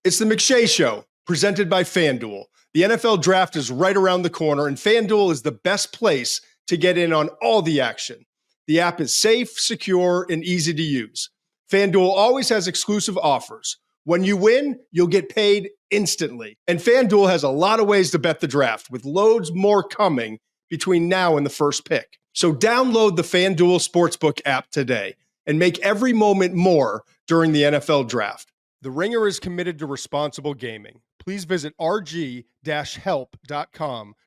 It's the McShay Show, presented by FanDuel. The NFL Draft is right around the corner, and FanDuel is the best place to get in on all the action. The app is safe, secure, and easy to use. FanDuel always has exclusive offers. When you win, you'll get paid instantly. And FanDuel has a lot of ways to bet the draft, with loads more coming between now and the first pick. So download the FanDuel Sportsbook app today and make every moment more during the NFL Draft. The Ringer is committed to responsible gaming. Please visit rg-help.com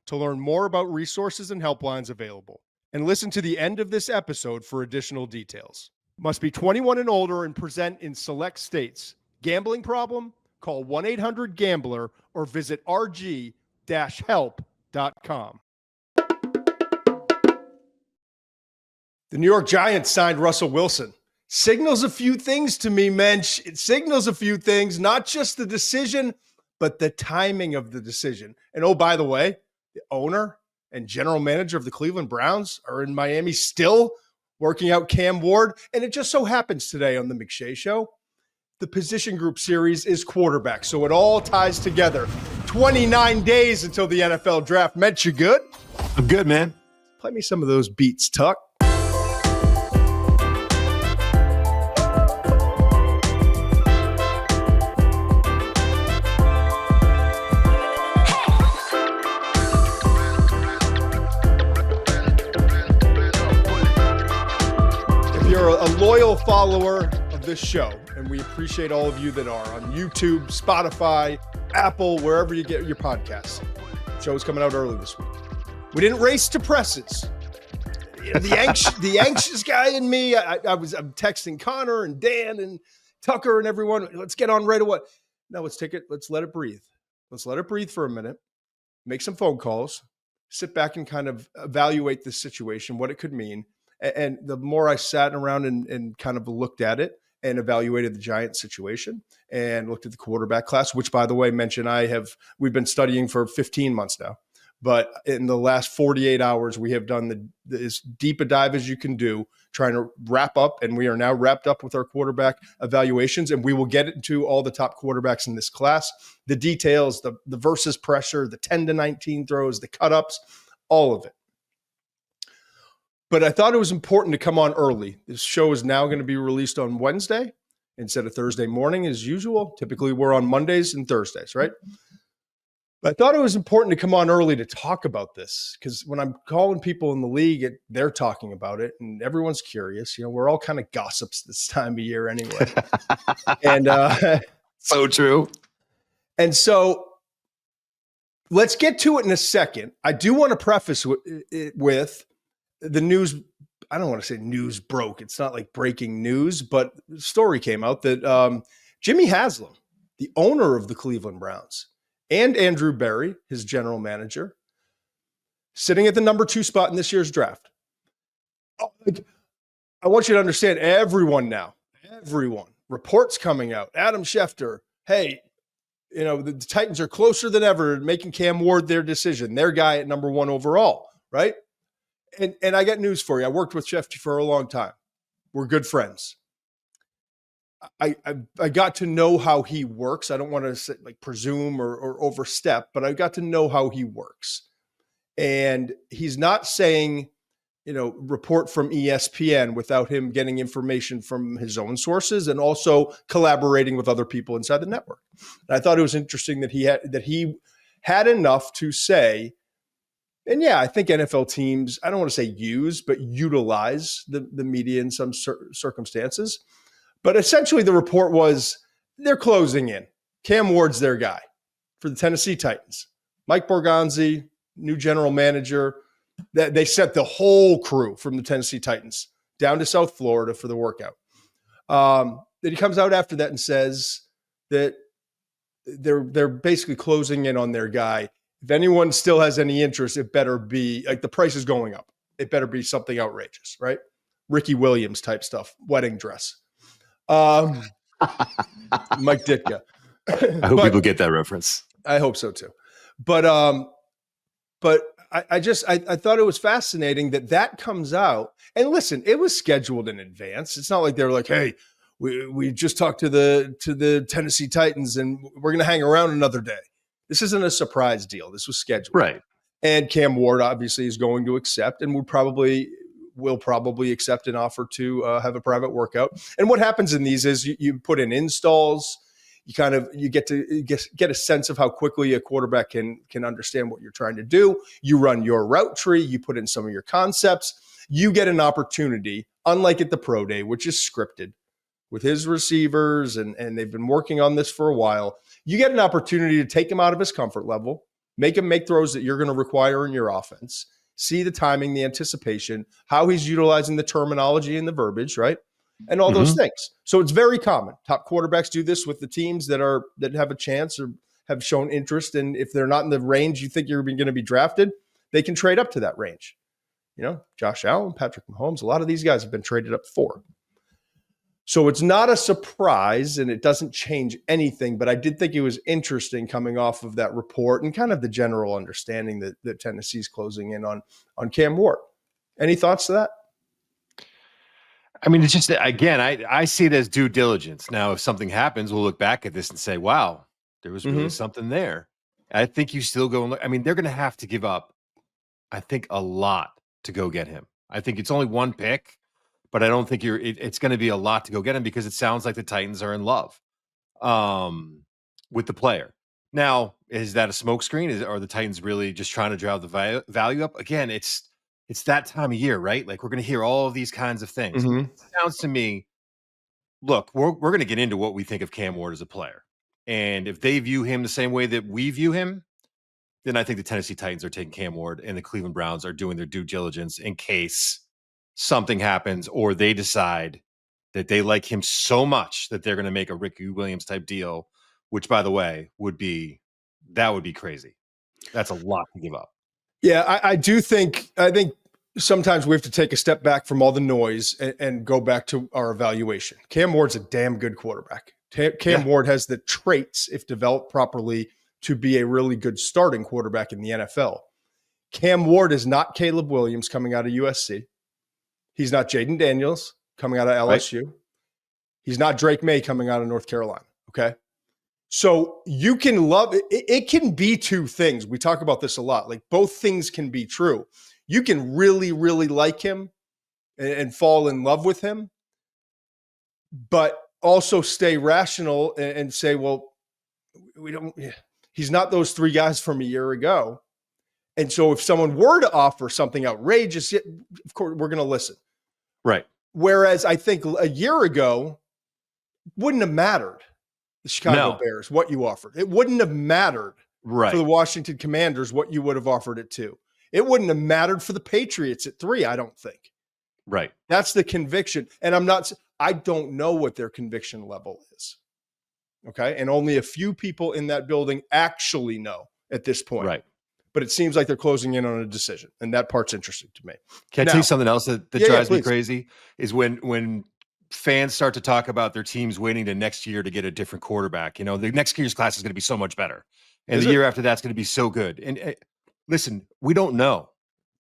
to learn more about resources and helplines available. And listen to the end of this episode for additional details. Must be 21 and older and present in select states. Gambling problem? Call 1-800-GAMBLER or visit rg-help.com. The New York Giants signed Russell Wilson. Signals a few things to me, Muench. It signals a few things, not just the decision, but the timing of the decision. And oh, by the way, the owner and general manager of the Cleveland Browns are in Miami still working out Cam Ward. And it just so happens today on the McShay Show, the position group series is quarterback. So it all ties together. 29 days until the NFL Draft. Muench, you good? I'm good, man. Play me some of those beats, Tuck. A loyal follower of this show, and we appreciate all of you that are on YouTube, Spotify, Apple, wherever you get your podcasts. The show's coming out early this week. We didn't race to presses. You know, the anxious guy in me, I'm texting Conor and Dan and Tucker and everyone. Let's get on right away. No, let's let it breathe. Let's let it breathe for a minute. Make some phone calls. Sit back and kind of evaluate the situation, what it could mean. And the more I sat around and kind of looked at it and evaluated the Giants situation and looked at the quarterback class, which, by the way, we've been studying for 15 months now. But in the last 48 hours, we have done as deep a dive as you can do, trying to wrap up. And we are now wrapped up with our quarterback evaluations. And we will get into all the top quarterbacks in this class, the details, the versus pressure, the 10-19 throws, the cut-ups, all of it. But I thought it was important to come on early. This show is now going to be released on Wednesday instead of Thursday morning as usual. Typically, we're on Mondays and Thursdays, right? But I thought it was important to come on early to talk about this because when I'm calling people in the league, they're talking about it and everyone's curious. You know, we're all kind of gossips this time of year anyway. And so true. And so let's get to it in a second. I do want to preface it with the news. I don't want to say news broke. It's not like breaking news, but the story came out that Jimmy Haslam, the owner of the Cleveland Browns, and Andrew Berry, his general manager, sitting at the number 2 spot in this year's draft. I want you to understand, everyone, reports coming out. Adam Schefter, hey, you know, the Titans are closer than ever to making Cam Ward their decision, their guy at number 1 overall, right? And I got news for you. I worked with Schefter for a long time. We're good friends. I got to know how he works. I don't want to say, presume or overstep, but I got to know how he works. And he's not saying, report from ESPN without him getting information from his own sources and also collaborating with other people inside the network. And I thought it was interesting that he had enough to say. And yeah, I think NFL teams, I don't want to say use, but utilize the media in some circumstances. But essentially the report was they're closing in. Cam Ward's their guy for the Tennessee Titans. Mike Borgonzi, new general manager. That they sent the whole crew from the Tennessee Titans down to South Florida for the workout. Then he comes out after that and says that they're basically closing in on their guy. If anyone still has any interest, it better be the price is going up. It better be something outrageous, right? Ricky Williams type stuff, wedding dress. Mike Ditka. I hope people get that reference. I hope so too. But I thought it was fascinating that comes out. And listen, it was scheduled in advance. It's not like they're like, hey, we just talked to the Tennessee Titans and we're going to hang around another day. This isn't a surprise deal. This was scheduled. Right. And Cam Ward obviously is going to accept and will probably accept an offer to have a private workout. And what happens in these is you put in installs. You get to get a sense of how quickly a quarterback can understand what you're trying to do. You run your route tree. You put in some of your concepts. You get an opportunity, unlike at the pro day, which is scripted with his receivers, and they've been working on this for a while. You get an opportunity to take him out of his comfort level, make him make throws that you're going to require in your offense, see the timing, the anticipation, how he's utilizing the terminology and the verbiage, right? And all those things. So it's very common. Top quarterbacks do this with the teams that have a chance or have shown interest. And if they're not in the range you think you're going to be drafted, they can trade up to that range. Josh Allen, Patrick Mahomes, a lot of these guys have been traded up for. So it's not a surprise and it doesn't change anything, but I did think it was interesting coming off of that report and kind of the general understanding that Tennessee's closing in on Cam Ward. Any thoughts to that? I mean, it's just, again, I see it as due diligence. Now, if something happens, we'll look back at this and say, wow, there was really something there. I think you still go and look. I mean, they're going to have to give up, I think, a lot to go get him. I think it's only one pick, but I don't think it's going to be a lot to go get him because it sounds like the Titans are in love with the player. Now, is that a smokescreen? Are the Titans really just trying to drive the value up? Again, it's that time of year, right? Like, we're going to hear all of these kinds of things. It sounds to me, look, we're going to get into what we think of Cam Ward as a player. And if they view him the same way that we view him, then I think the Tennessee Titans are taking Cam Ward and the Cleveland Browns are doing their due diligence in case something happens or they decide that they like him so much that they're going to make a Ricky Williams type deal, which, by the way, would be crazy. That's a lot to give up. Yeah, I think sometimes we have to take a step back from all the noise and go back to our evaluation. Cam Ward's a damn good quarterback. Cam Ward has the traits, if developed properly, to be a really good starting quarterback in the NFL. Cam Ward is not Caleb Williams coming out of USC. He's not Jaden Daniels coming out of LSU. Right. He's not Drake May coming out of North Carolina. Okay. So you can love it. It can be two things. We talk about this a lot. Like, both things can be true. You can really, really like him and fall in love with him, but also stay rational and say, well, he's not those three guys from a year ago. And so if someone were to offer something outrageous, of course, we're going to listen. Right. Whereas I think a year ago wouldn't have mattered, the Chicago Bears, what you offered. It wouldn't have mattered for the Washington Commanders what you would have offered it to. It wouldn't have mattered for the Patriots at 3, I don't think. Right. That's the conviction. And I don't know what their conviction level is. Okay. And only a few people in that building actually know at this point. Right. But it seems like they're closing in on a decision. And that part's interesting to me. Can I tell you something else that drives me crazy? Is when fans start to talk about their teams waiting to next year to get a different quarterback. The next year's class is going to be so much better. And the year after that's going to be so good. And listen, we don't know.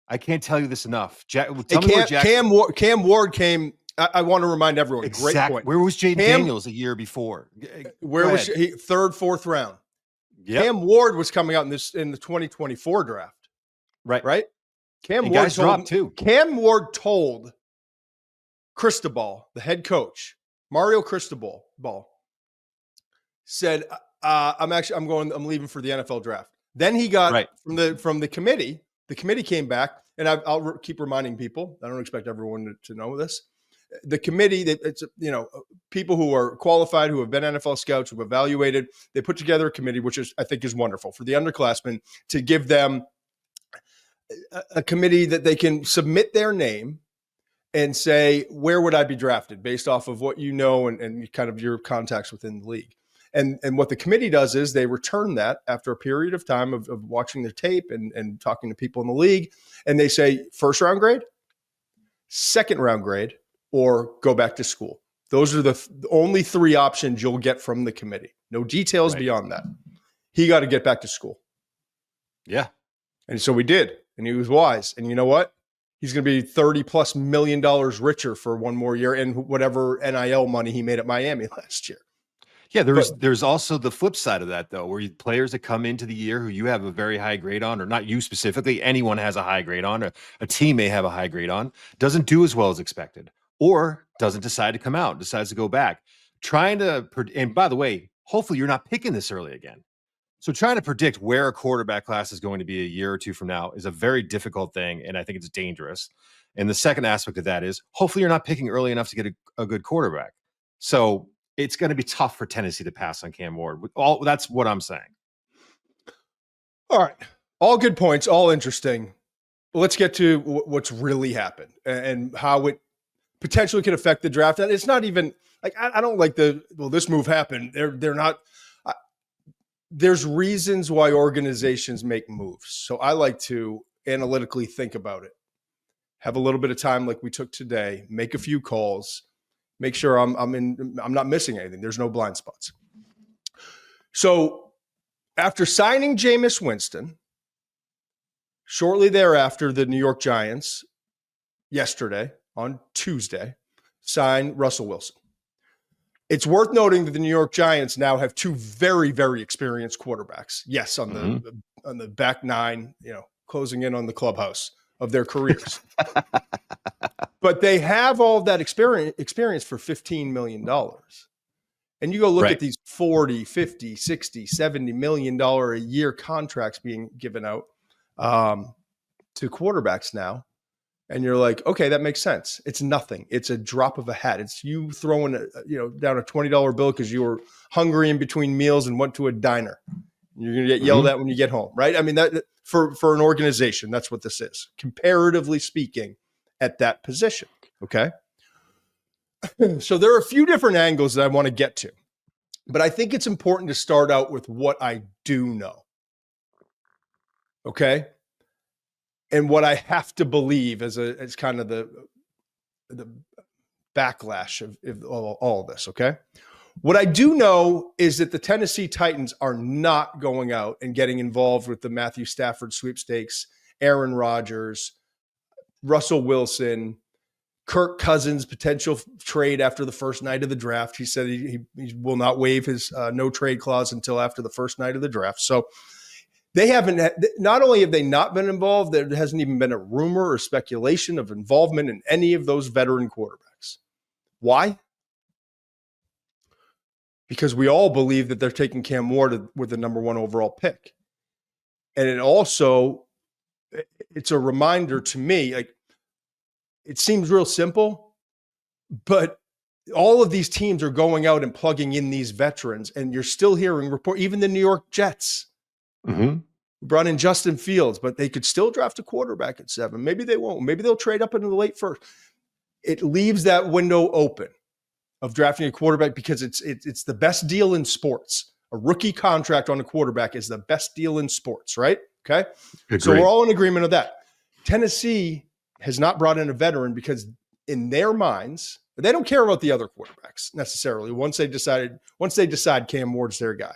I can't tell you this enough. Tell me where Jaxson. Cam Ward came. I want to remind everyone. Exactly. Great point. Where was Jaden Daniels a year before? Where was he? Third, fourth round. Yep. Cam Ward was coming out in the 2024 draft. Right. Cam Ward dropped too. Cam Ward told Cristobal, the head coach, Mario Cristobal, said, I'm leaving for the NFL draft. Then he got from the committee. The committee came back, and I'll keep reminding people. I don't expect everyone to know this. The committee, it's people who are qualified, who have been NFL scouts, who have evaluated. They put together a committee, which I think is wonderful for the underclassmen, to give them a committee that they can submit their name and say, where would I be drafted based off of what you know and kind of your contacts within the league. And what the committee does is they return that after a period of time of watching the tape and talking to people in the league. And they say, first round grade, second round grade, or go back to school. Those are the only 3 options you'll get from the committee. No details beyond that. He got to get back to school. Yeah. And so we did. And he was wise. And you know what? he's going to be $30+ million richer for one more year and whatever NIL money he made at Miami last year. Yeah, there's also the flip side of that, though, where players that come into the year who you have a very high grade on, or not you specifically, anyone has a high grade on, or a team may have a high grade on, doesn't do as well as expected, or doesn't decide to come out, decides to go back. And by the way, hopefully you're not picking this early again. So trying to predict where a quarterback class is going to be a year or two from now is a very difficult thing, and I think it's dangerous. And the second aspect of that is hopefully you're not picking early enough to get a good quarterback. So it's going to be tough for Tennessee to pass on Cam Ward. That's what I'm saying. All right. All good points, all interesting. Let's get to what's really happened and how it potentially could affect the draft. And it's not even like, I don't like this move happened. They're not, there's reasons why organizations make moves. So I like to analytically think about it, have a little bit of time like we took today, make a few calls, make sure I'm not missing anything. There's no blind spots. So after signing Jameis Winston, shortly thereafter, the New York Giants, yesterday on Tuesday, signed Russell Wilson. It's worth noting that the New York Giants now have two very, very experienced quarterbacks. Yes, on the back nine, closing in on the clubhouse of their careers. But they have all of that experience for $15 million. And you go look at these 40, 50, 60, $70 million a year contracts being given out to quarterbacks now. And you're like, okay, that makes sense. It's nothing. It's a drop of a hat. It's you throwing down a $20 bill because you were hungry in between meals and went to a diner. You're going to get yelled at when you get home, right? I mean, that for an organization, that's what this is, comparatively speaking, at that position. Okay. So there are a few different angles that I want to get to, but I think it's important to start out with what I do know. Okay. And what I have to believe as kind of the backlash of all of this. Okay. What I do know is that the Tennessee Titans are not going out and getting involved with the Matthew Stafford sweepstakes, Aaron Rodgers, Russell Wilson, Kirk Cousins' potential trade after the first night of the draft. He said he will not waive his no trade clause until after the first night of the draft. So they haven't, not only have they not been involved, there hasn't even been a rumor or speculation of involvement in any of those veteran quarterbacks. Why? Because we all believe that they're taking Cam Ward with the number 1 overall pick. And it's a reminder to me, like, it seems real simple, but all of these teams are going out and plugging in these veterans, and you're still hearing even the New York Jets brought in Justin Fields, but they could still draft a quarterback at 7. Maybe they won't. Maybe they'll trade up into the late first. It leaves that window open of drafting a quarterback because it's the best deal in sports. A rookie contract on a quarterback is the best deal in sports, right? Okay. Agreed. So we're all in agreement of that. Tennessee has not brought in a veteran because in their minds, they don't care about the other quarterbacks necessarily once they decide Cam Ward's their guy.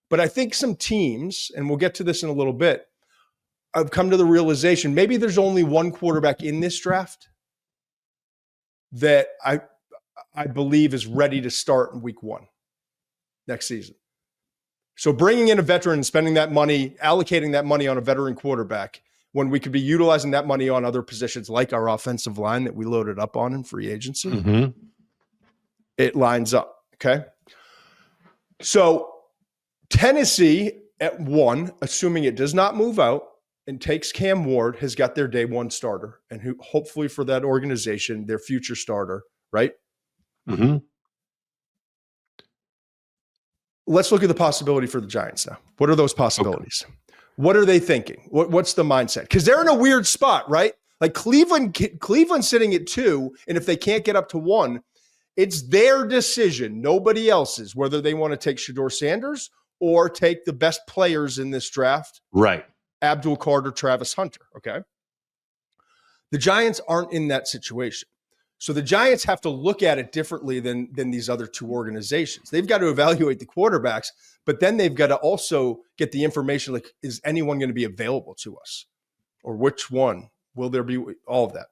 But I think some teams, and we'll get to this in a little bit, have come to the realization maybe there's only one quarterback in this draft that I believe is ready to start in week 1 next season. So bringing in a veteran and spending that money, allocating that money on a veteran quarterback when we could be utilizing that money on other positions like our offensive line that we loaded up on in free agency, it lines up. Okay. So Tennessee at 1, assuming it does not move out and takes Cam Ward, has got their day 1 starter and who hopefully for that organization, their future starter, right? Let's look at the possibility for the Giants now. What are those possibilities? Okay. What are they thinking? What's the mindset? Because they're in a weird spot, right? Like Cleveland's sitting at 2, and if they can't get up to 1, it's their decision, nobody else's, whether they want to take Shedeur Sanders or take the best players in this draft. Right. Abdul Carter, Travis Hunter. Okay. The Giants aren't in that situation. So the Giants have to look at it differently than these other 2 organizations. They've got to evaluate the quarterbacks, but then they've got to also get the information like, is anyone going to be available to us? Or which one Will there be all of that?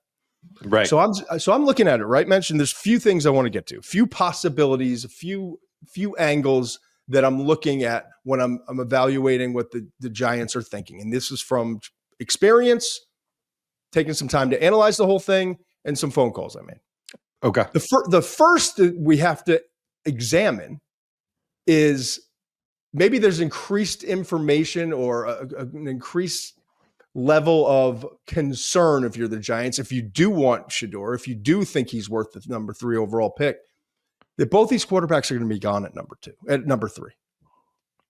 Right. So I'm looking at it, right? Mentioned there's few things I want to get to, few possibilities, a few angles that I'm looking at when I'm evaluating what the Giants are thinking. And this is from experience, taking some time to analyze the whole thing, and some phone calls I made. Okay. The first that we have to examine is maybe there's increased information or an increased level of concern if you're the Giants, if you do want Shedeur, if you do think he's worth the number 3 overall pick, that both these quarterbacks are going to be gone at number 3.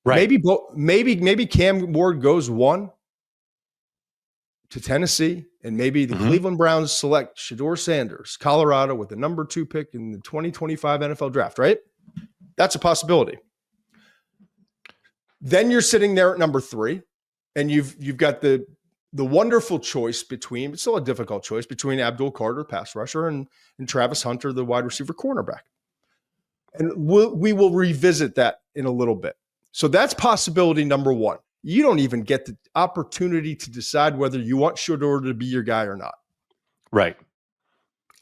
Right. Maybe Cam Ward goes 1 to Tennessee, and maybe the Cleveland Browns select Shedeur Sanders, Colorado, with the number 2 pick in the 2025 NFL draft, right? That's a possibility. Then you're sitting there at number 3, and you've got the wonderful choice between, it's still a difficult choice, between Abdul Carter, pass rusher, and Travis Hunter, the wide receiver cornerback. And we will revisit that in a little bit. So that's possibility number 1. You don't even get the opportunity to decide whether you want Shedeur to be your guy or not. Right.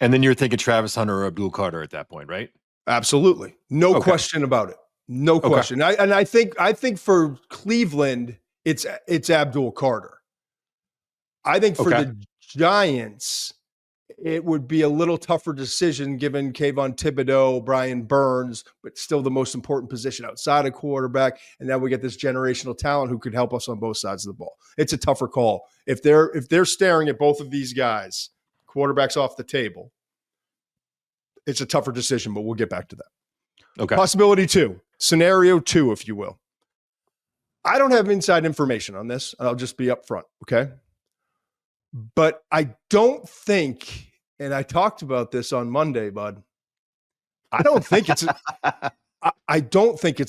And then you're thinking Travis Hunter or Abdul Carter at that point, right? Absolutely. No question about it. No question. I think for Cleveland, it's Abdul Carter. I think for the Giants, it would be a little tougher decision given Kayvon Thibodeau, Brian Burns, but still the most important position outside of quarterback. And now we get this generational talent who could help us on both sides of the ball. It's a tougher call. If they're staring at both of these guys, quarterbacks off the table, it's a tougher decision, but we'll get back to that. Okay. Possibility 2, scenario 2, if you will. I don't have inside information on this. I'll just be upfront. Okay. But I don't think, and I talked about this on Monday, bud, I don't think it's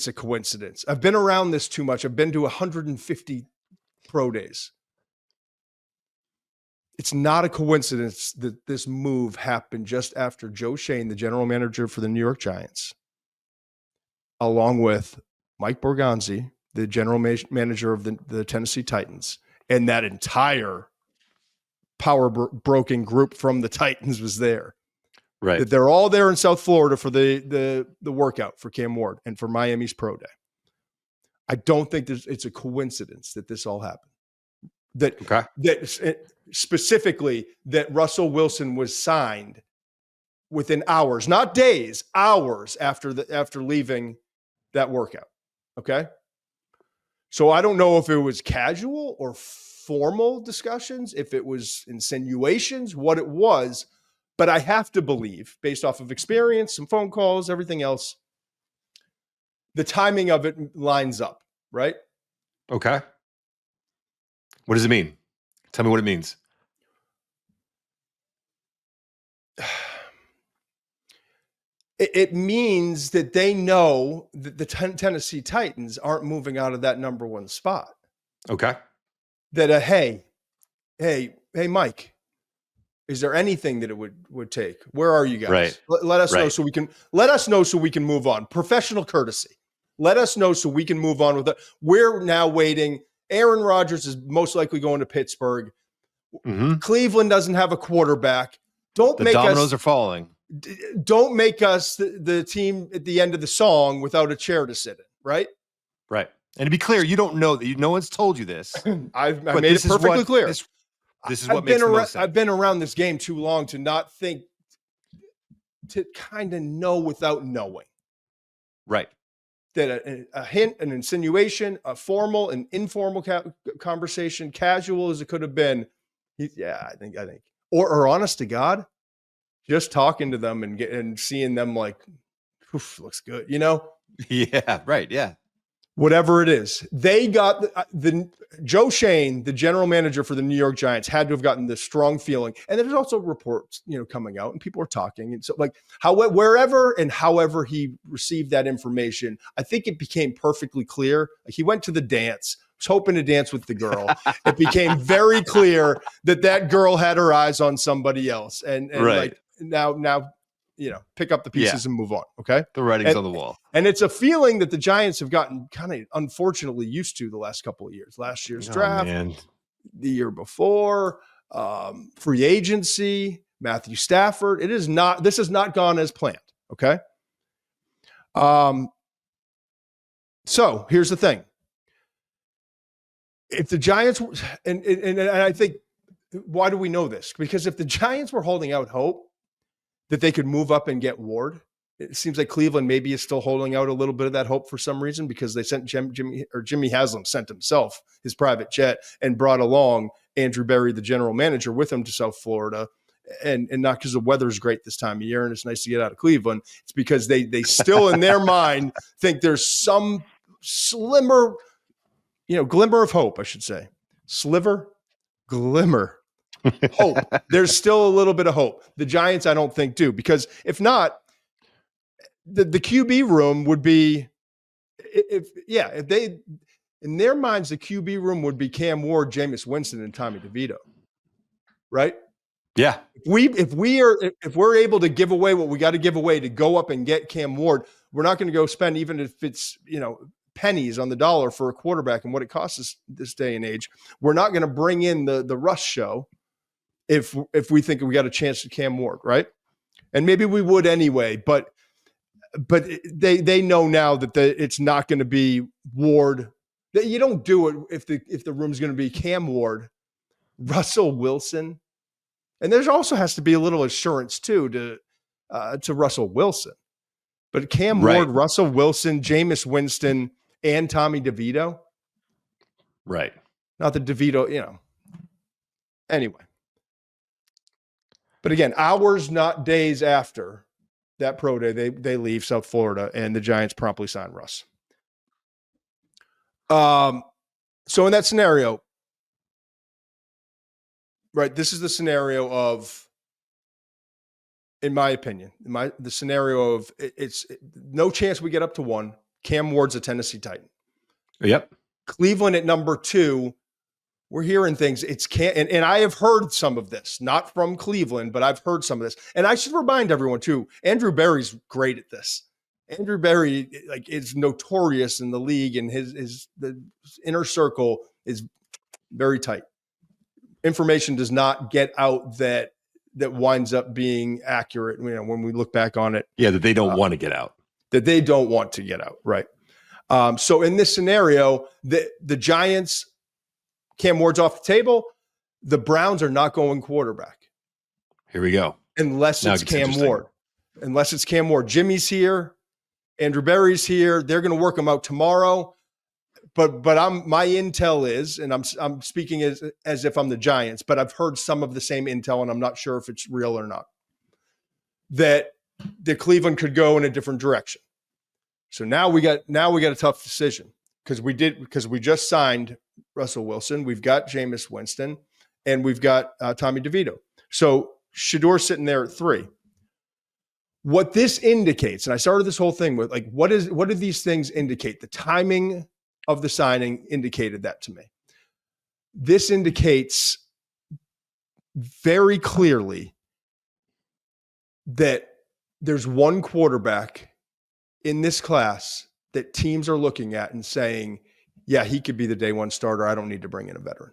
a coincidence. I've been around this too much. I've been to 150 pro days. It's not a coincidence that this move happened just after Joe Schoen, the general manager for the New York Giants, along with Mike Borgonzi, the general manager of the Tennessee Titans, and that entire power broking group from the Titans was there. Right. That they're all there in South Florida for the workout for Cam Ward and for Miami's pro day. I don't think it's a coincidence that this all happened. That specifically that Russell Wilson was signed within hours, not days, hours after leaving that workout. Okay. So I don't know if it was casual or formal discussions, if it was insinuations, what it was, but I have to believe, based off of experience, some phone calls, everything else, the timing of it lines up, right? Okay. What does it mean? Tell me what it means. It means that they know that the Tennessee Titans aren't moving out of that number 1 spot. Okay. That hey, Mike, is there anything that it would take? Where are you guys? Right. Let us know so we can move on. Professional courtesy. Let us know so we can move on with it. We're now waiting. Aaron Rodgers is most likely going to Pittsburgh. Cleveland doesn't have a quarterback. The dominoes are falling. Don't make us the team at the end of the song without a chair to sit in, right? Right. And to be clear, you don't know that. No one's told you this. I've made it perfectly clear. This is what makes the most sense. I've been around this game too long to not think, to kind of know without knowing. Right. That a hint, an insinuation, a formal and informal conversation, casual as it could have been. I think. Or honest to God, just talking to them and seeing them like, looks good, you know? Yeah, right. Yeah. Whatever it is, they got the Joe Schoen, the general manager for the New York Giants, had to have gotten this strong feeling. And there's also reports, coming out and people are talking. And so wherever and however he received that information, I think it became perfectly clear. Like he went to the dance, was hoping to dance with the girl. It became very clear that girl had her eyes on somebody else. And right. like now, pick up the pieces and move on. Okay. The writing's on the wall. And it's a feeling that the Giants have gotten kind of unfortunately used to the last couple of years. Last year's draft, the year before. free agency, Matthew Stafford. This has not gone as planned. Okay. So here's the thing. If the Giants, and I think, why do we know this? Because if the Giants were holding out hope that they could move up and get Ward, it seems like Cleveland maybe is still holding out a little bit of that hope for some reason, because they sent Jimmy Haslam sent himself his private jet and brought along Andrew Berry, the general manager, with him to South Florida. And not because the weather's great this time of year and it's nice to get out of Cleveland. It's because they still in their mind think there's some glimmer of hope, I should say. Glimmer. Hope. There's still a little bit of hope. The Giants, I don't think, do, because if not, the QB room would be, if they, in their minds, the QB room would be Cam Ward, Jameis Winston, and Tommy DeVito, right? Yeah. If we're able to give away what we got to give away to go up and get Cam Ward, we're not going to go spend, even if it's pennies on the dollar for a quarterback and what it costs us this day and age. We're not going to bring in the rush show if we think we got a chance to Cam Ward, right? And maybe we would anyway, but they know now that it's not going to be Ward. That you don't do it if the room's going to be Cam Ward, Russell Wilson, and there's also has to be a little assurance too to Russell Wilson. But Cam Ward, Russell Wilson, Jameis Winston, and Tommy DeVito, right? Not the DeVito, Anyway, but again, hours, not days after that pro day, they leave South Florida, and the Giants promptly sign Russ. So in that scenario, right, this is the scenario of, in my opinion, the scenario of it's no chance we get up to 1. Cam Ward's a Tennessee Titan. Yep. Cleveland at number 2. We're hearing things. And I have heard some of this, not from Cleveland, but I've heard some of this. And I should remind everyone too, Andrew Berry's great at this. Andrew Berry is notorious in the league, and the inner circle is very tight. Information does not get out that winds up being accurate, when we look back on it. Yeah, that they don't want to get out. That they don't want to get out, right? So in this scenario, the Giants, Cam Ward's off the table. The Browns are not going quarterback. Here we go. Unless it's Cam Ward. Jimmy's here. Andrew Berry's here. They're going to work them out tomorrow. But my intel is, and I'm speaking as if I'm the Giants, but I've heard some of the same intel, and I'm not sure if it's real or not, that Cleveland could go in a different direction. So now we got a tough decision, because we just signed Russell Wilson, we've got Jameis Winston, and we've got Tommy DeVito. So Shedeur sitting there at 3. What this indicates, and I started this whole thing with what do these things indicate? The timing of the signing indicated that to me. This indicates very clearly that there's one quarterback in this class that teams are looking at and saying, yeah, he could be the day one starter. I don't need to bring in a veteran.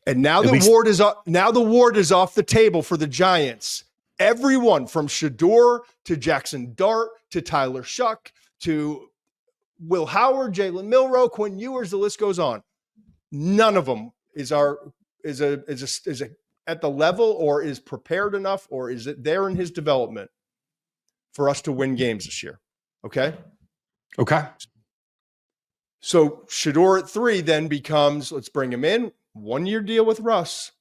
And now the Ward is off the table for the Giants. Everyone from Shedeur to Jaxson Dart to Tyler Shough to Will Howard, Jalen Milroe, Quinn Ewers, the list goes on. None of them is at the level, or is prepared enough, or is it there in his development for us to win games this year. Okay. So Shedeur at 3 then becomes, let's bring him in, 1-year deal with Russ.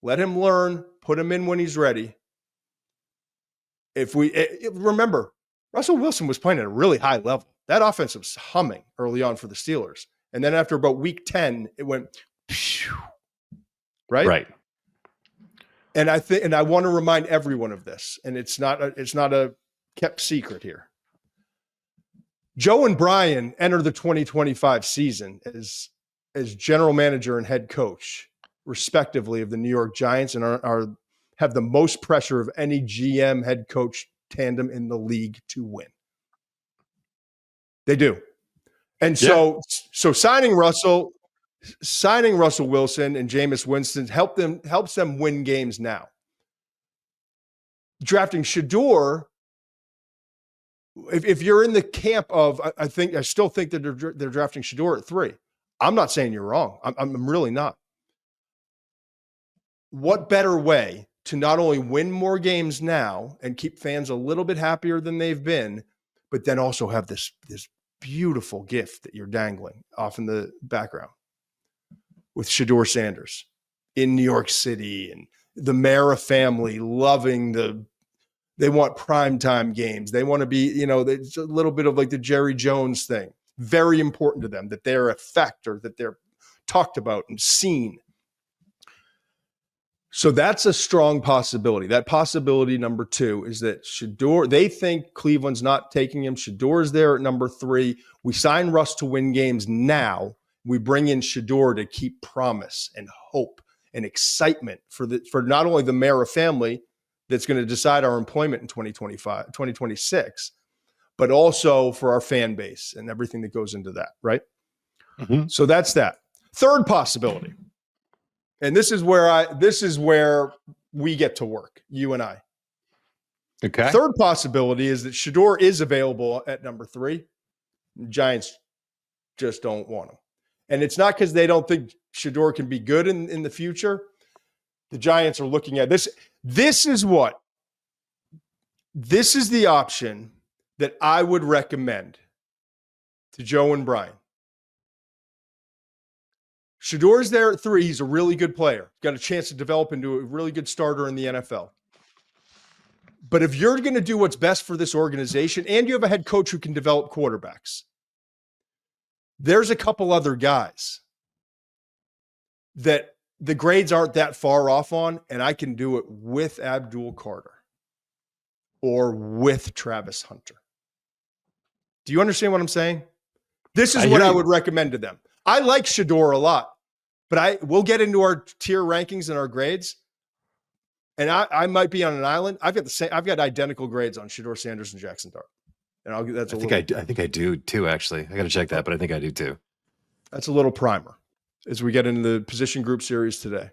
Let him learn, put him in when he's ready. Remember, Russell Wilson was playing at a really high level. That offense was humming early on for the Steelers. And then after about week 10, it went, right? Right. And I want to remind everyone of this, and it's not a kept secret here. Joe and Brian enter the 2025 season as general manager and head coach, respectively, of the New York Giants, and have the most pressure of any GM head coach tandem in the league to win. They do. And so signing Russell signing Russell Wilson and Jameis Winston helps them win games now. Drafting Shedeur, if you're in the camp of, I still think that they're drafting Shedeur at 3. I'm not saying you're wrong. I'm really not. What better way to not only win more games now and keep fans a little bit happier than they've been, but then also have this beautiful gift that you're dangling off in the background with Shedeur Sanders in New York City, and the Mara family loving they want primetime games. They want to be, it's a little bit of like the Jerry Jones thing. Very important to them that they're a factor, that they're talked about and seen. So that's a strong possibility. That possibility number 2 is that Shedeur, they think Cleveland's not taking him. Shedeur's there at number 3. We sign Russ to win games now. We bring in Shedeur to keep promise and hope and excitement for not only the Mara family that's going to decide our employment in 2026, but also for our fan base and everything that goes into that, right? Mm-hmm. So that's that. Third possibility. And this is where we get to work, you and I. Okay. Third possibility is that Shedeur is available at number 3. The Giants just don't want him. And it's not because they don't think Shedeur can be good in the future. The Giants are looking at this. This is the option that I would recommend to Joe and Brian. Shedeur's there at 3. He's a really good player. Got a chance to develop into a really good starter in the NFL. But if you're going to do what's best for this organization and you have a head coach who can develop quarterbacks, there's a couple other guys that the grades aren't that far off on, and I can do it with Abdul Carter or with Travis Hunter. Do you understand what I'm saying? This is what I would recommend to them. I like Shedeur a lot, but we'll get into our tier rankings and our grades. And I might be on an island. I've got identical grades on Shedeur Sanders and Jaxson Dart. And I think I do too, actually. I got to check that, but I think I do too. That's a little primer as we get into the position group series today.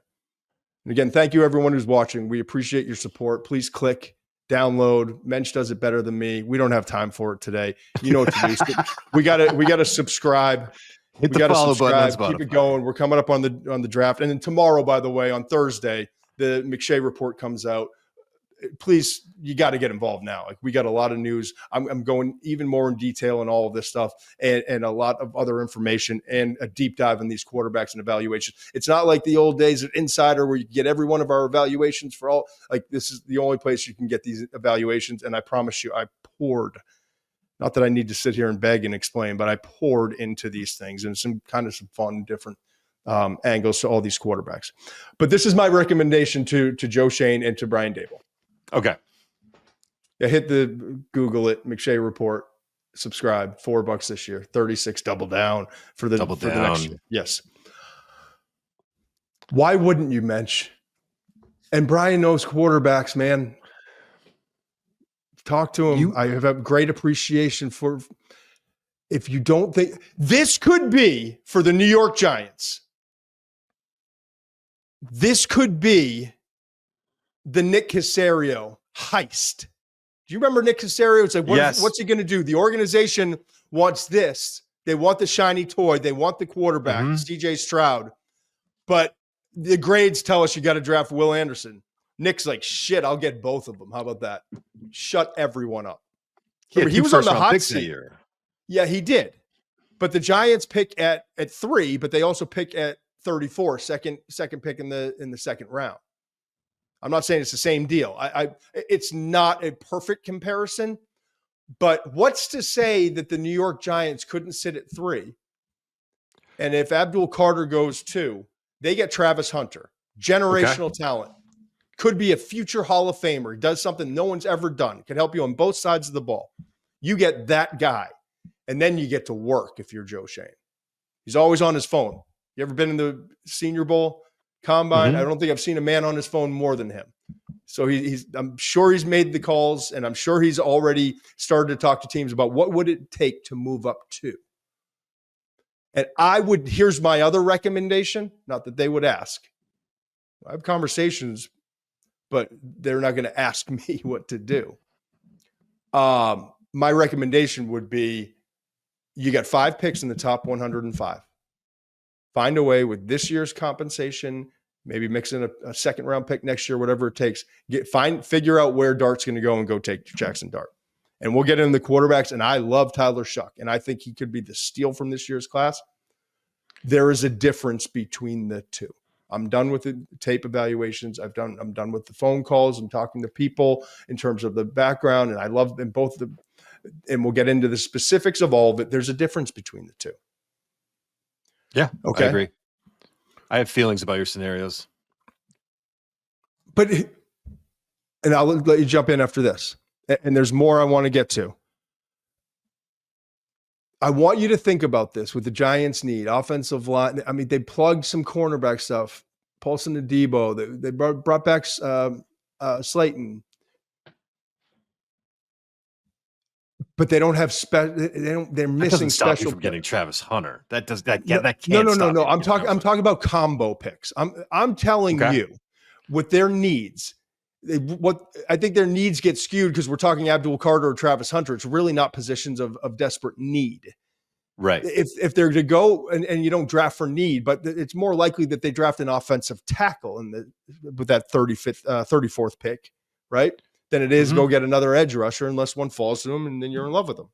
And again, thank you everyone who's watching. We appreciate your support. Please click, download. Mensch does it better than me. We don't have time for it today. You know what to do. We gotta subscribe. Hit the follow button on Spotify. Keep it going. We're coming up on the draft. And then tomorrow, by the way, on Thursday, the McShay report comes out. Please, you got to get involved now. Like, we got a lot of news. I'm going even more in detail on all of this stuff and a lot of other information and a deep dive in these quarterbacks and evaluations. It's not like the old days at Insider where you get every one of our evaluations for all. Like, this is the only place you can get these evaluations. And I promise you, I poured. Not that I need to sit here and beg and explain, but I poured into these things and some fun, different angles to all these quarterbacks. But this is my recommendation to Joe Schoen and to Brian Dable. Okay. Yeah, Google it, McShay report, subscribe, $4 this year, 36 double down for the next year. Yes. Why wouldn't you, Muench? And Brian knows quarterbacks, man. Talk to him. I have a great appreciation for. If you don't think this could be for the New York Giants, this could be the Nick Caserio heist. Do you remember Nick Caserio? It's like, what's he going to do? The organization wants this. They want the shiny toy. They want the quarterback, CJ Stroud. But the grades tell us you got to draft Will Anderson. Nick's like, shit, I'll get both of them. How about that? Shut everyone up. He was on the hot seat. Yeah, he did. But the Giants pick at 3, but they also pick at 34, second pick in the second round. I'm not saying it's the same deal. It's not a perfect comparison, but what's to say that the New York Giants couldn't sit at 3? And if Abdul Carter goes 2, they get Travis Hunter, generational talent, could be a future Hall of Famer, does something no one's ever done, can help you on both sides of the ball. You get that guy, and then you get to work if you're Joe Schoen. He's always on his phone. You ever been in the Senior Bowl combine? I don't think I've seen a man on his phone more than him. So I'm sure he's made the calls, and I'm sure he's already started to talk to teams about what would it take to move up to. And here's my other recommendation, not that they would ask. I have conversations, but they're not going to ask me what to do. My recommendation would be you got 5 picks in the top 105. Find a way with this year's compensation, maybe mix in a second round pick next year, whatever it takes. Figure out where Dart's going to go and go take Jaxson Dart. And we'll get into the quarterbacks. And I love Tyler Shough, and I think he could be the steal from this year's class. There is a difference between the two. I'm done with the tape evaluations. I'm done with the phone calls and talking to people in terms of the background. And I love them both. And we'll get into the specifics of all of it. There's a difference between the two. Yeah. Okay. I agree. I have feelings about your scenarios. And I'll let you jump in after this. And there's more I want to get to. I want you to think about this with the Giants' need, offensive line. I mean, they plugged some cornerback stuff, Paulson and Debo. They brought back Slayton. But they don't have they're missing stop special. You from getting Travis Hunter. That can't. No. I'm talking about combo picks. I'm telling you with their needs. What I think their needs get skewed because we're talking Abdul Carter or Travis Hunter. It's really not positions of desperate need. Right. If they're to go and you don't draft for need, but it's more likely that they draft an offensive tackle with that 34th pick, right? Than it is go get another edge rusher unless one falls to them and then you're in love with them.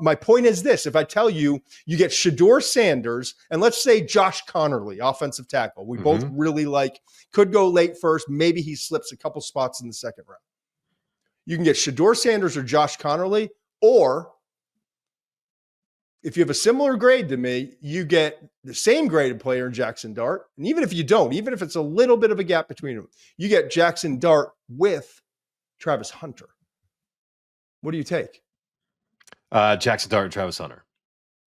My point is this. If I tell you get Shedeur Sanders and let's say Josh Connerly, offensive tackle, we both really like, could go late first. Maybe he slips a couple spots in the second round. You can get Shedeur Sanders or Josh Connerly, or if you have a similar grade to me, you get the same graded player in Jaxson Dart. And even if you don't, even if it's a little bit of a gap between them, you get Jaxson Dart with Travis Hunter. What do you take? Jaxson Dart and Travis Hunter.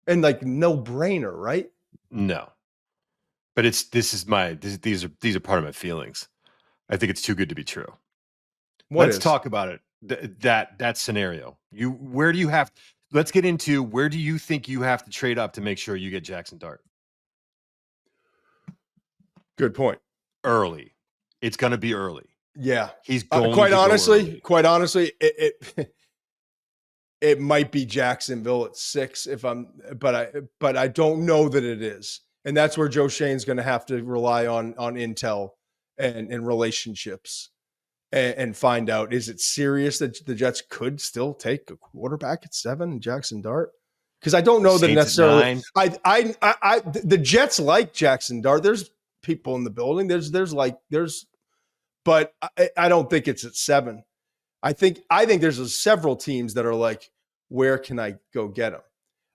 And like no brainer, right? No. But these are part of my feelings. I think it's too good to be true. Let's talk about it. That scenario. Let's get into where do you think you have to trade up to make sure you get Jaxson Dart? Good point. Early. It's going to be early. Yeah. He's going quite honestly, it might be Jacksonville at 6 but I don't know that it is. And that's where Joe Shane's going to have to rely on intel and relationships and find out, is it serious that the Jets could still take a quarterback at 7, Jaxson Dart? Because I don't know that necessarily. The Jets like Jaxson Dart. There's people in the building. But I don't think it's at 7. I think there's several teams that are like, where can I go get him?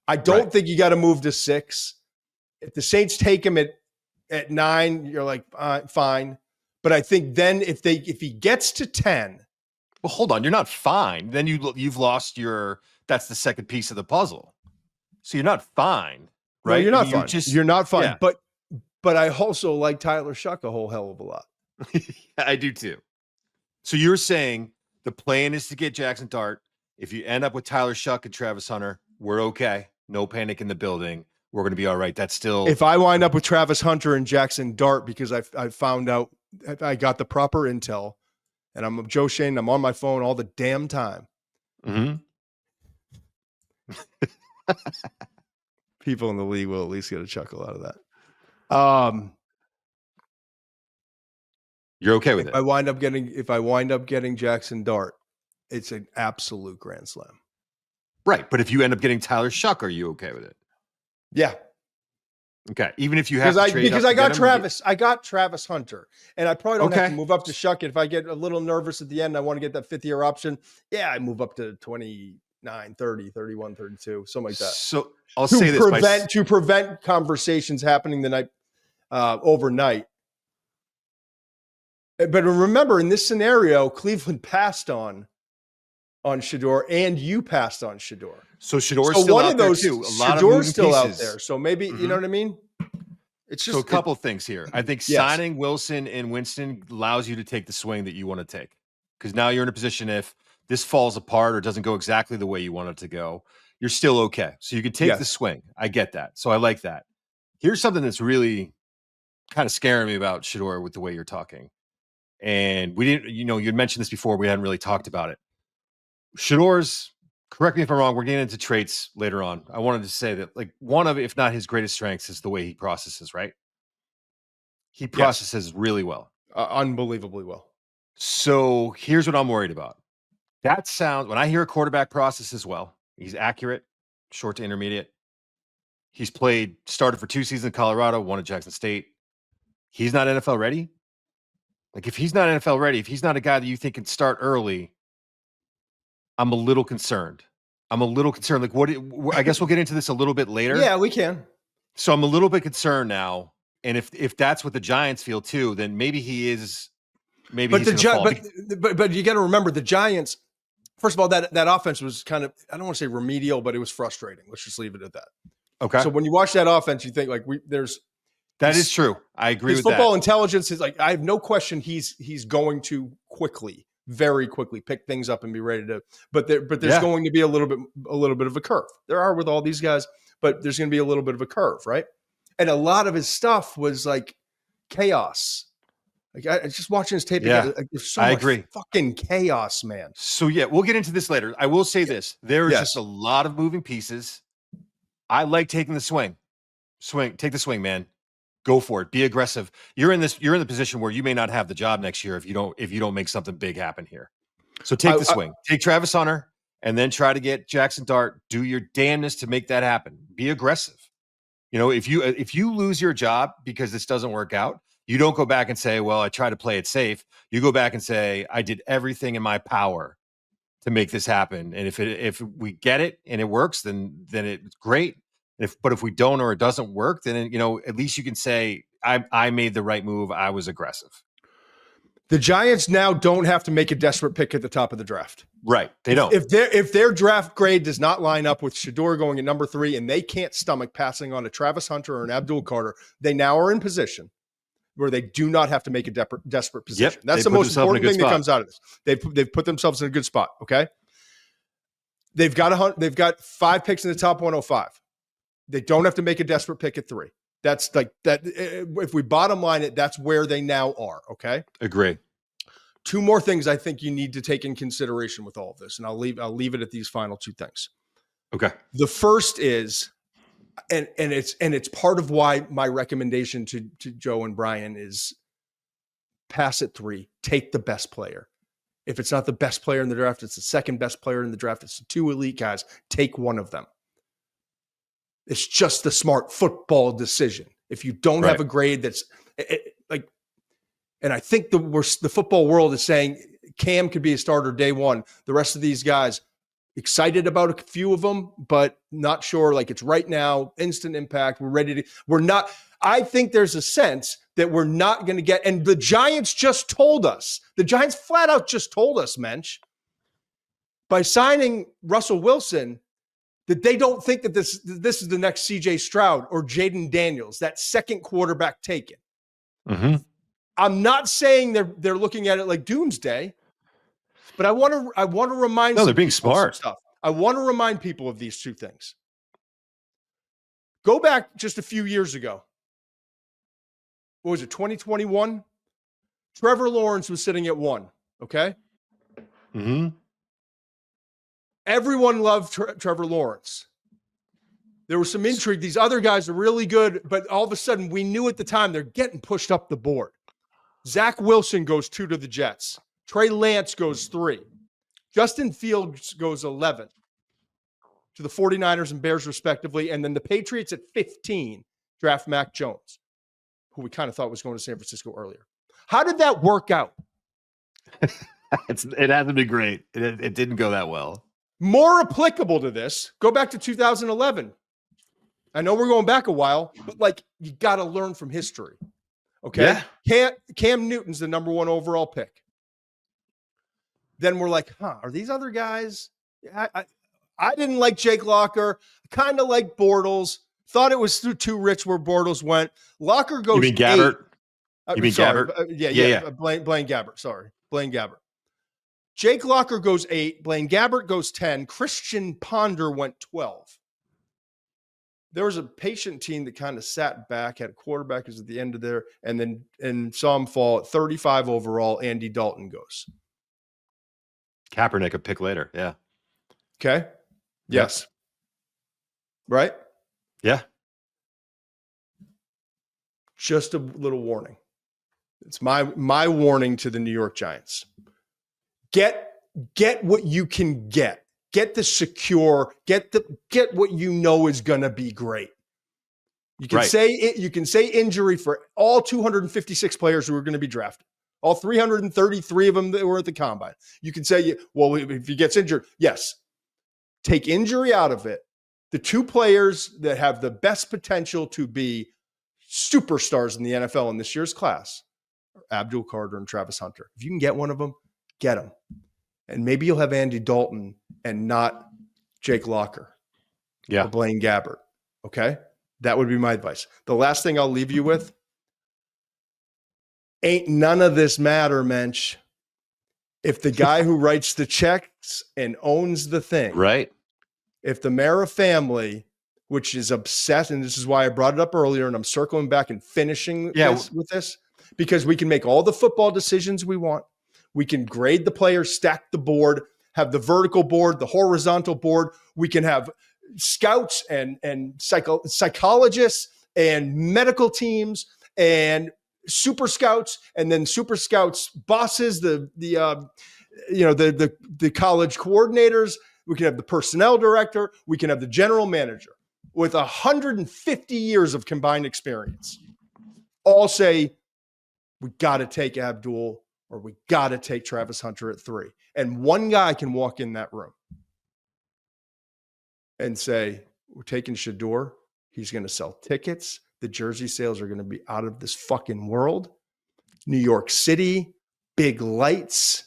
I don't think you got to move to 6. If the Saints take him at 9, you're like, fine. But I think then if he gets to 10, well, hold on, you're not fine. Then you've lost that's the second piece of the puzzle. So you're not fine, right? No, you're not fine. You're not fine. Yeah. But I also like Tyler Shough a whole hell of a lot. I do too. So you're saying the plan is to get Jaxson Dart. If you end up with Tyler Shough and Travis Hunter, we're okay. No panic in the building. We're going to be all right. That's still. If I wind up with Travis Hunter and Jaxson Dart because I found out I got the proper intel, and I'm Joe Shane. I'm on my phone all the damn time. People in the league will at least get a chuckle out of that. You're okay with it. If I wind up getting Jaxson Dart, it's an absolute grand slam. Right. But if you end up getting Tyler Shough, are you okay with it? Yeah. Okay. Even if you have to trade because I got Travis Hunter, and I probably don't have to move up to Shough. If I get a little nervous at the end, I want to get that 5th-year option. Yeah, I move up to 29, 30, 31, 32, something like that. So I'll say this to prevent conversations happening the night overnight. But remember, in this scenario, Cleveland passed on Shedeur, and you passed on Shedeur. So Shedeur's still out there too. A lot of moving still out pieces. there. So maybe you know what I mean. It's just a couple things here. I think signing Wilson and Winston allows you to take the swing that you want to take, because now you're in a position if this falls apart or doesn't go exactly the way you want it to go, you're still okay. So you can take the swing. I get that. So I like that. Here's something that's really kind of scaring me about Shedeur with the way you're talking. And we didn't, you'd mentioned this before. We hadn't really talked about it. Shedeur's, correct me if I'm wrong, we're getting into traits later on. I wanted to say that, like, one of, if not his greatest strengths, is the way he processes, right? He processes really well. Unbelievably well. So here's what I'm worried about. That sounds, when I hear a quarterback process as well, he's accurate, short to intermediate. He's started for 2 seasons in Colorado, 1 at Jaxson State. He's not NFL ready. Like, if he's not NFL ready, if he's not a guy that you think can start early, I'm a little concerned. Like, I guess we'll get into this a little bit later. Yeah, we can. So I'm a little bit concerned now. And if that's what the Giants feel too, then maybe he is. Maybe he's but you got to remember the Giants. First of all, that offense was kind of, I don't want to say remedial, but it was frustrating. Let's just leave it at that. Okay. So when you watch that offense, you think like that is true. I agree with football that. Intelligence is like, I have no question he's going to very quickly pick things up and be ready to, but there's going to be a little bit of a curve. There are with all these guys, but there's going to be a little bit of a curve, right? And a lot of his stuff was like chaos. Like, I just watching his tape again, like, there's so much fucking chaos, man. So we'll get into this later. I will say this. There is just a lot of moving pieces. I like taking the swing. Take the swing, man. Go for it. Be aggressive. You're in the position where you may not have the job next year if you don't make something big happen here. So take the swing. Take Travis Hunter and then try to get Jaxson Dart. Do your damnedest to make that happen. Be aggressive. If you lose your job because this doesn't work out, you don't go back and say, well, I try to play it safe. You go back and say, I did everything in my power to make this happen. And if we get it and it works, then it's great. But if we don't, or it doesn't work, then at least you can say, I made the right move. I was aggressive. The Giants now don't have to make a desperate pick at the top of the draft. Right. They don't. If their draft grade does not line up with Shedeur going at number 3 and they can't stomach passing on a Travis Hunter or an Abdul Carter, they now are in position where they do not have to make a desperate position. That's the most important thing that comes out of this. They've put themselves in a good spot. Okay. They've got 5 picks in the top 105. They don't have to make a desperate pick at 3. That's like that. If we bottom line it, that's where they now are. Okay. Agree. 2 more things I think you need to take in consideration with all of this. And I'll leave it at these final 2 things. Okay. The first is, and it's part of why my recommendation to Joe and Brian is pass at 3, take the best player. If it's not the best player in the draft, it's the second best player in the draft. It's the 2 elite guys. Take one of them. It's just the smart football decision. If you don't have a grade that's like, and I think the football world is saying Cam could be a starter day 1. The rest of these guys, excited about a few of them, but not sure. Like, it's right now, instant impact. I think there's a sense that we're not going to get, and the Giants just told us, the Giants flat out just told us, Muench, by signing Russell Wilson, that they don't think that this is the next CJ Stroud or Jaden Daniels, that second quarterback taken. Mm-hmm. I'm not saying they're looking at it like doomsday, but I want to remind. No, they're being smart. Stuff. I want to remind people of these 2 things. Go back just a few years ago. What was it? 2021. Trevor Lawrence was sitting at 1. Okay. Mm-hmm. Everyone loved Trevor Lawrence. There was some intrigue. These other guys are really good, but all of a sudden we knew at the time they're getting pushed up the board. Zach Wilson goes 2 to the Jets. Trey Lance goes 3. Justin Fields goes 11 to the 49ers and Bears respectively. And then the Patriots at 15 draft Mac Jones, who we kind of thought was going to San Francisco earlier. How did that work out? It hasn't been great. It didn't go that well. More applicable to this, go back to 2011. I know we're going back a while, but like, you got to learn from history. Okay. Yeah. Cam Newton's the number 1 overall pick. Then we're like, are these other guys? I didn't like Jake Locker. Kind of like Bortles. Thought it was too rich where Bortles went. Locker goes. You mean Gabbert? Gabbert? Yeah. Blaine Gabbert. Sorry. Blaine Gabbert. Jake Locker goes 8. Blaine Gabbert goes 10. Christian Ponder went 12. There was a patient team that kind of sat back, had a quarterback who's at the end of there, and saw him fall at 35 overall. Andy Dalton goes. Kaepernick a pick later. Yeah. Okay. Yes. Right? Yeah. Just a little warning. It's my warning to the New York Giants. Get what you can get. Get the secure, get what you know is going to be great. You can say injury for all 256 players who are going to be drafted. All 333 of them that were at the combine. You can say, well, if he gets injured, yes. Take injury out of it. The two players that have the best potential to be superstars in the NFL in this year's class are Abdul Carter and Travis Hunter. If you can get one of them, get them. And maybe you'll have Andy Dalton and not Jake Locker or Blaine Gabbert. Okay? That would be my advice. The last thing I'll leave you with, ain't none of this matter, Muench. If the guy who writes the checks and owns the thing, right? If the Mara family, which is obsessed, and this is why I brought it up earlier, and I'm circling back and finishing with this, because we can make all the football decisions we want. We can grade the players, stack the board, have the vertical board, the horizontal board. We can have scouts and psychologists and medical teams and super scouts, and then super scouts bosses, the college coordinators. We can have the personnel director. We can have the general manager with 150 years of combined experience. All say, we got to take Abdul or we got to take Travis Hunter at 3. And one guy can walk in that room and say, we're taking Shedeur. He's going to sell tickets. The jersey sales are going to be out of this fucking world. New York City, big lights.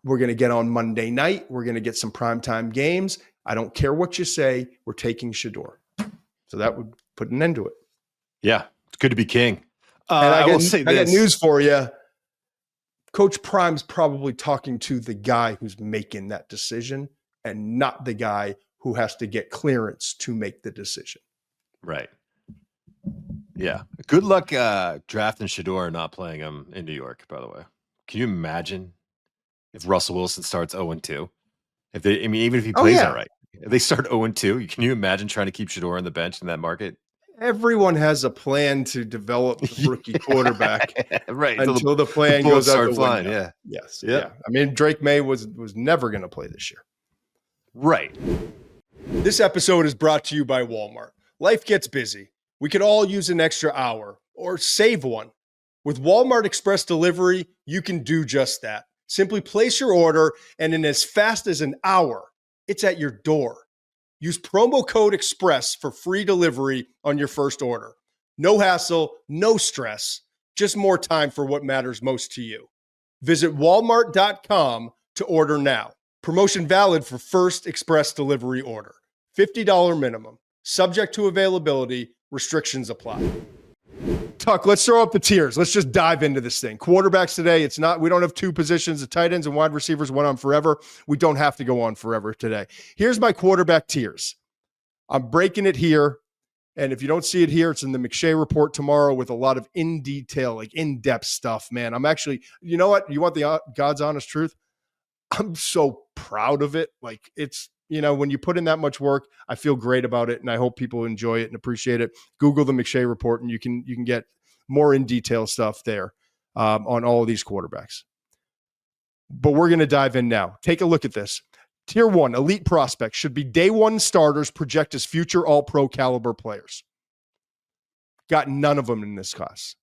We're going to get on Monday night. We're going to get some primetime games. I don't care what you say. We're taking Shedeur. So that would put an end to it. Yeah, it's good to be king. And I got news for you. Coach Prime's probably talking to the guy who's making that decision and not the guy who has to get clearance to make the decision. Right. Yeah. Good luck drafting Shedeur and not playing him in New York, by the way. Can you imagine if Russell Wilson starts 0-2? Even if he plays all right. If they start 0-2, can you imagine trying to keep Shedeur on the bench in that market? Everyone has a plan to develop the rookie quarterback, right? Until the plan goes out the flying. window. Yes. Yeah. I mean, Drake May was never going to play this year. Right. This episode is brought to you by Walmart. Life gets busy. We could all use an extra hour or save one. With Walmart Express Delivery, you can do just that. Simply place your order, and in as fast as an hour, it's at your door. Use promo code EXPRESS for free delivery on your first order. No hassle, no stress, just more time for what matters most to you. Visit walmart.com to order now. Promotion valid for first express delivery order. $50 minimum. Subject to availability. Restrictions apply. Tuck, let's throw up the tiers. Let's just dive into this thing. Quarterbacks today, we don't have two positions. The tight ends and wide receivers went on forever. We don't have to go on forever today. Here's my quarterback tiers. I'm breaking it here. And if you don't see it here, it's in the McShay report tomorrow with a lot of in-depth stuff, man. I'm actually, you know what? You want the God's honest truth? I'm so proud of it. Like, it's, when you put in that much work, I feel great about it, and I hope people enjoy it and appreciate it. Google the McShay report, and you can get more in detail stuff there on all of these quarterbacks. But we're going to dive in now. Take a look at this. Tier 1, elite prospects should be day one starters, project as future all-pro caliber players. Got none of them in this class.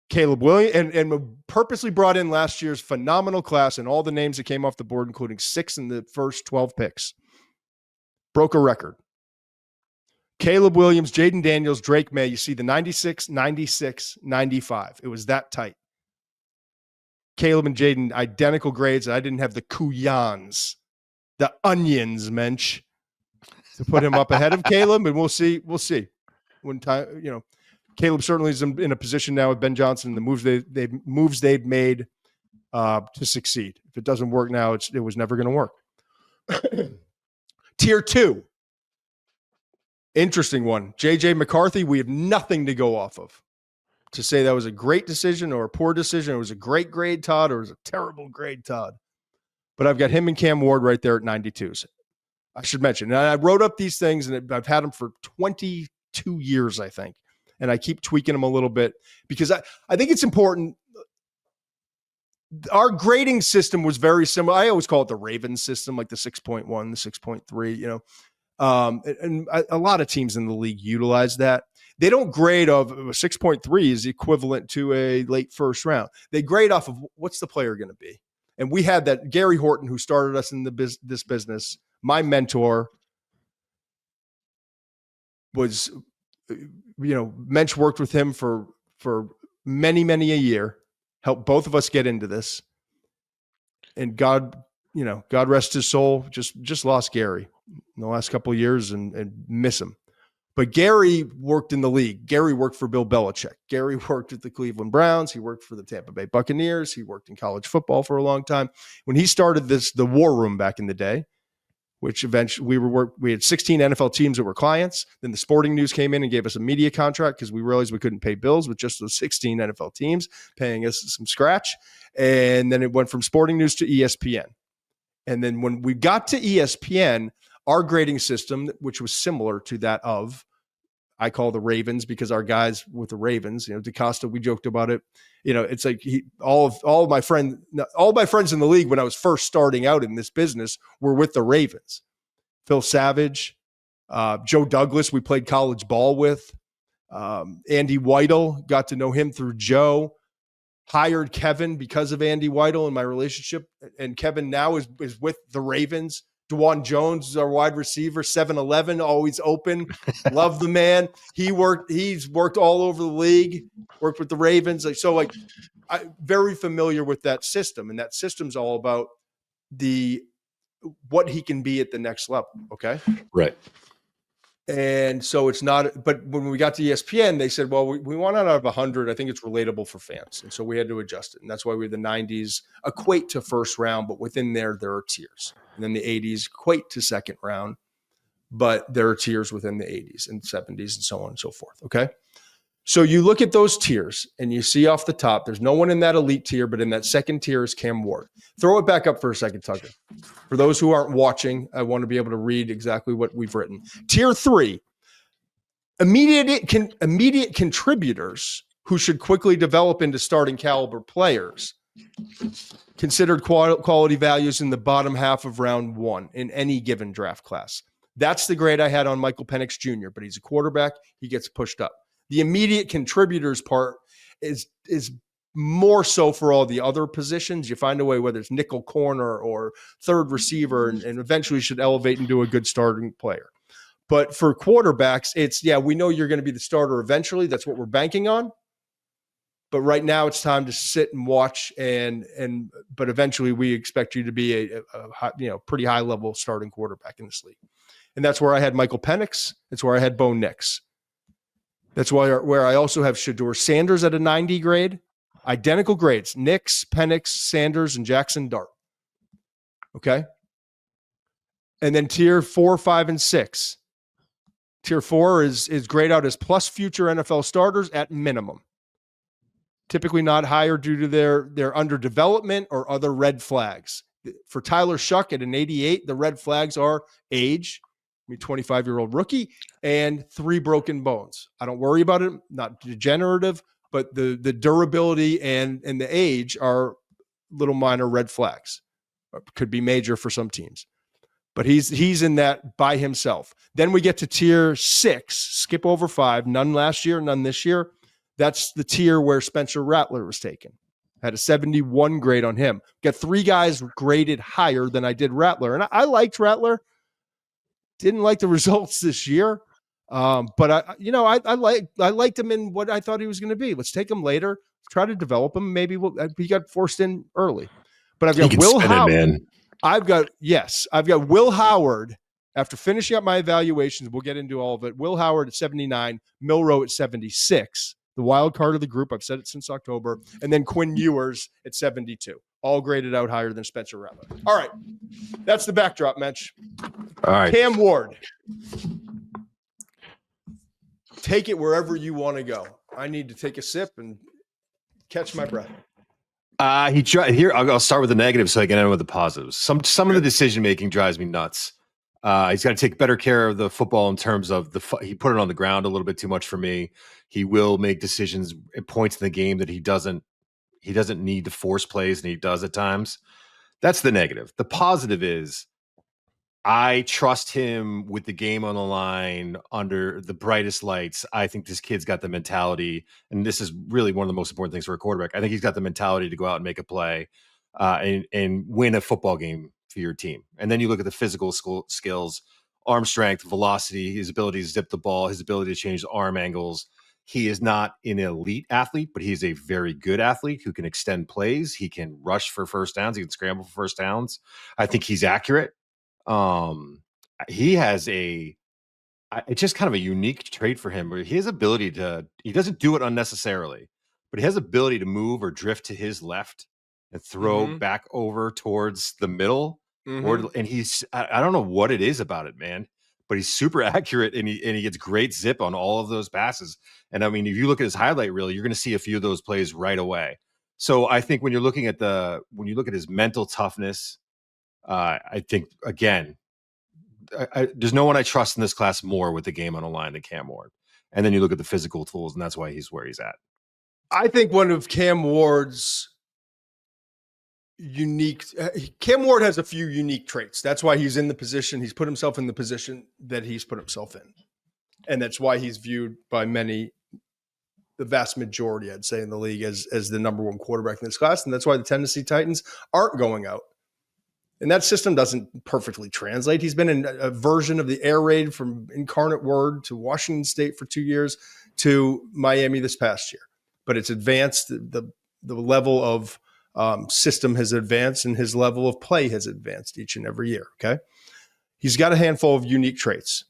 Caleb Williams, and purposely brought in last year's phenomenal class and all the names that came off the board, including 6 in the first 12 picks. Broke a record. Caleb Williams, Jaden Daniels, Drake May. You see the 96, 96, 95. It was that tight. Caleb and Jaden, identical grades. I didn't have the Kuyans, the onions, Muench, to put him up ahead of Caleb, and we'll see. When time, Caleb certainly is in a position now with Ben Johnson, the moves they've made to succeed. If it doesn't work now, it was never going to work. Tier 2. Interesting one. JJ McCarthy, we have nothing to go off of to say that was a great decision or a poor decision. It was a great grade, Todd, or it was a terrible grade, Todd. But I've got him and Cam Ward right there at 92s. I should mention. And I wrote up these things, and I've had them for 22 years, I think. And I keep tweaking them a little bit because I think it's important. Our grading system was very similar. I always call it the Ravens system, like the 6.1, the 6.3, you know. And a lot of teams in the league utilize that. They don't grade of 6.3 is equivalent to a late first round. They grade off of what's the player going to be. And we had that Gary Horton, who started us in this business, my mentor, was, Muench worked with him for many, many a year, helped both of us get into this. And God rest his soul, just lost Gary in the last couple of years and miss him. But Gary worked in the league. Gary worked for Bill Belichick. Gary worked at the Cleveland Browns. He worked for the Tampa Bay Buccaneers. He worked in college football for a long time. When he started the War Room back in the day, which eventually we had 16 NFL teams that were clients. Then the Sporting News came in and gave us a media contract because we realized we couldn't pay bills with just those 16 NFL teams paying us some scratch. And then it went from Sporting News to ESPN. And then when we got to ESPN, our grading system, which was similar to that of, I call the Ravens because our guys with the Ravens, DaCosta, we joked about it. It's like all my friends in the league when I was first starting out in this business were with the Ravens. Phil Savage, Joe Douglas, we played college ball with. Andy Weidel, got to know him through Joe. Hired Kevin because of Andy Weidel and my relationship. And Kevin now is with the Ravens. DeJuan Jones is our wide receiver, 7-Eleven, always open. Love the man. He's worked all over the league, worked with the Ravens. I'm very familiar with that system. And that system's all about what he can be at the next level. Okay. Right. And so it's not, but when we got to ESPN, they said, well, we want it out of 100. I think it's relatable for fans. And so we had to adjust it. And that's why the 90s equate to first round, but within there are tiers. And then the 80s equate to second round, but there are tiers within the 80s and 70s and so on and so forth. Okay. So you look at those tiers and you see off the top, there's no one in that elite tier, but in that second tier is Cam Ward. Throw it back up for a second, Tucker. For those who aren't watching, I want to be able to read exactly what we've written. Tier 3, immediate contributors who should quickly develop into starting caliber players. Considered quality values in the bottom half of round 1 in any given draft class. That's the grade I had on Michael Penix Jr., but he's a quarterback. He gets pushed up. The immediate contributors part is more so for all the other positions. You find a way, whether it's nickel corner or third receiver, and eventually should elevate into a good starting player. But for quarterbacks, we know you're going to be the starter eventually. That's what we're banking on. But right now it's time to sit and watch, but eventually we expect you to be a pretty high level starting quarterback in this league. And that's where I had Michael Penix. That's where I had Bo Nix. That's where I also have Shedeur Sanders at a 90 grade. Identical grades: Nix, Penix, Sanders, and Jaxson Dart. Okay. And then tier 4, 5, and 6. Tier 4 is grayed out as plus future NFL starters at minimum. Typically not higher due to their underdevelopment or other red flags. For Tyler Shough at an 88, the red flags are age, 25-year-old rookie, and 3 broken bones. I don't worry about it, not degenerative, but the durability and the age are little minor red flags. Could be major for some teams. But he's in that by himself. Then we get to tier 6, skip over 5, none last year, none this year. That's the tier where Spencer Rattler was taken. Had a 71 grade on him. Got 3 guys graded higher than I did Rattler. And I liked Rattler. Didn't like the results this year. But I liked him in what I thought he was going to be. Let's take him later. Try to develop him. Maybe he got forced in early. But I've got Will Howard. I've got Will Howard. After finishing up my evaluations, we'll get into all of it. Will Howard at 79, Milroe at 76. The wild card of the group. I've said it since October. And then Quinn Ewers at 72. all graded out higher than Spencer Rattler. All right. That's the backdrop, Muench. All right. Cam Ward. Take it wherever you want to go. I need to take a sip and catch my breath. Here, I'll start with the negatives so I can end with the positives. Some of the decision making drives me nuts. He's got to take better care of the football in terms of he put it on the ground a little bit too much for me. He will make decisions at points in the game that he doesn't need to force plays, and he does at times. That's the negative. The positive is I trust him with the game on the line under the brightest lights. I think this kid's got the mentality, and this is really one of the most important things for a quarterback. I think he's got the mentality to go out and make a play and win a football game for your team. And then you look at the physical skills, arm strength, velocity, his ability to zip the ball, his ability to change the arm angles. He is not an elite athlete, but he's a very good athlete who can extend plays. He can rush for first downs. He can scramble for first downs. I think he's accurate. He has it's just kind of a unique trait for him where his ability he doesn't do it unnecessarily, but he has ability to move or drift to his left and throw back over towards the middle. And he's, I don't know what it is about it, man, but he's super accurate and he gets great zip on all of those passes. And I mean, if you look at his highlight reel, you're going to see a few of those plays right away. So I think when you look at his mental toughness, I think, again, there's no one I trust in this class more with the game on the line than Cam Ward. And then you look at the physical tools, and that's why he's where he's at. I think one of Cam Ward's Cam Ward has a few unique traits. That's why he's in the position. He's put himself in the position that he's put himself in. And that's why he's viewed by many, the vast majority, I'd say, in the league as the number one quarterback in this class. And that's why the Tennessee Titans aren't going out. And that system doesn't perfectly translate. He's been in a version of the air raid from Incarnate Word to Washington State for 2 years to Miami this past year. But it's advanced. The level of system has advanced, and his level of play has advanced each and every year. Okay. He's got a handful of unique traits.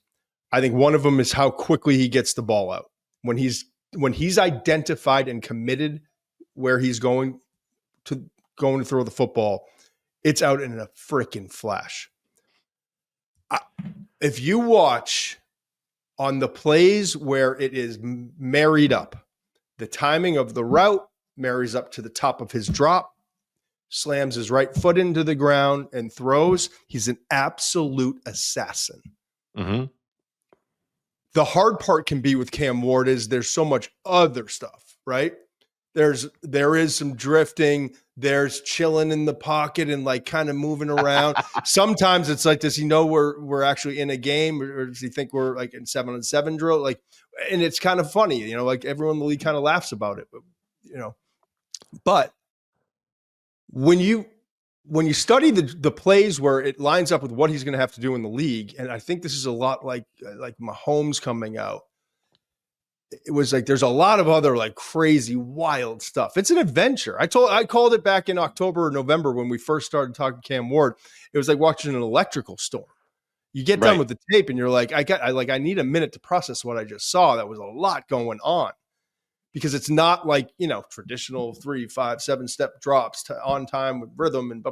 I think one of them is how quickly he gets the ball out. When he's identified and committed where he's going to throw the football, it's out in a freaking flash. If you watch on the plays where it is married up, the timing of the route marries up to the top of his drop, slams his right foot into the ground and throws, he's an absolute assassin. Mm-hmm. The hard part can be with Cam Ward is there's so much other stuff, right? There is some drifting. There's chilling in the pocket and like kind of moving around. Sometimes it's like, does he know we're actually in a game, or does he think we're like in 7-on-7 drill? Like, and it's kind of funny, like everyone in the league kind of laughs about it, but when you study the plays where it lines up with what he's going to have to do in the league, and I think this is a lot like Mahomes coming out. It was like there's a lot of other like crazy, wild stuff. It's an adventure. I called it back in October or November when we first started talking Cam Ward. It was like watching an electrical storm. You get done with the tape and you're like, I need a minute to process what I just saw. That was a lot going on, because it's not like, traditional 3, 5, 7 step drops on time with rhythm and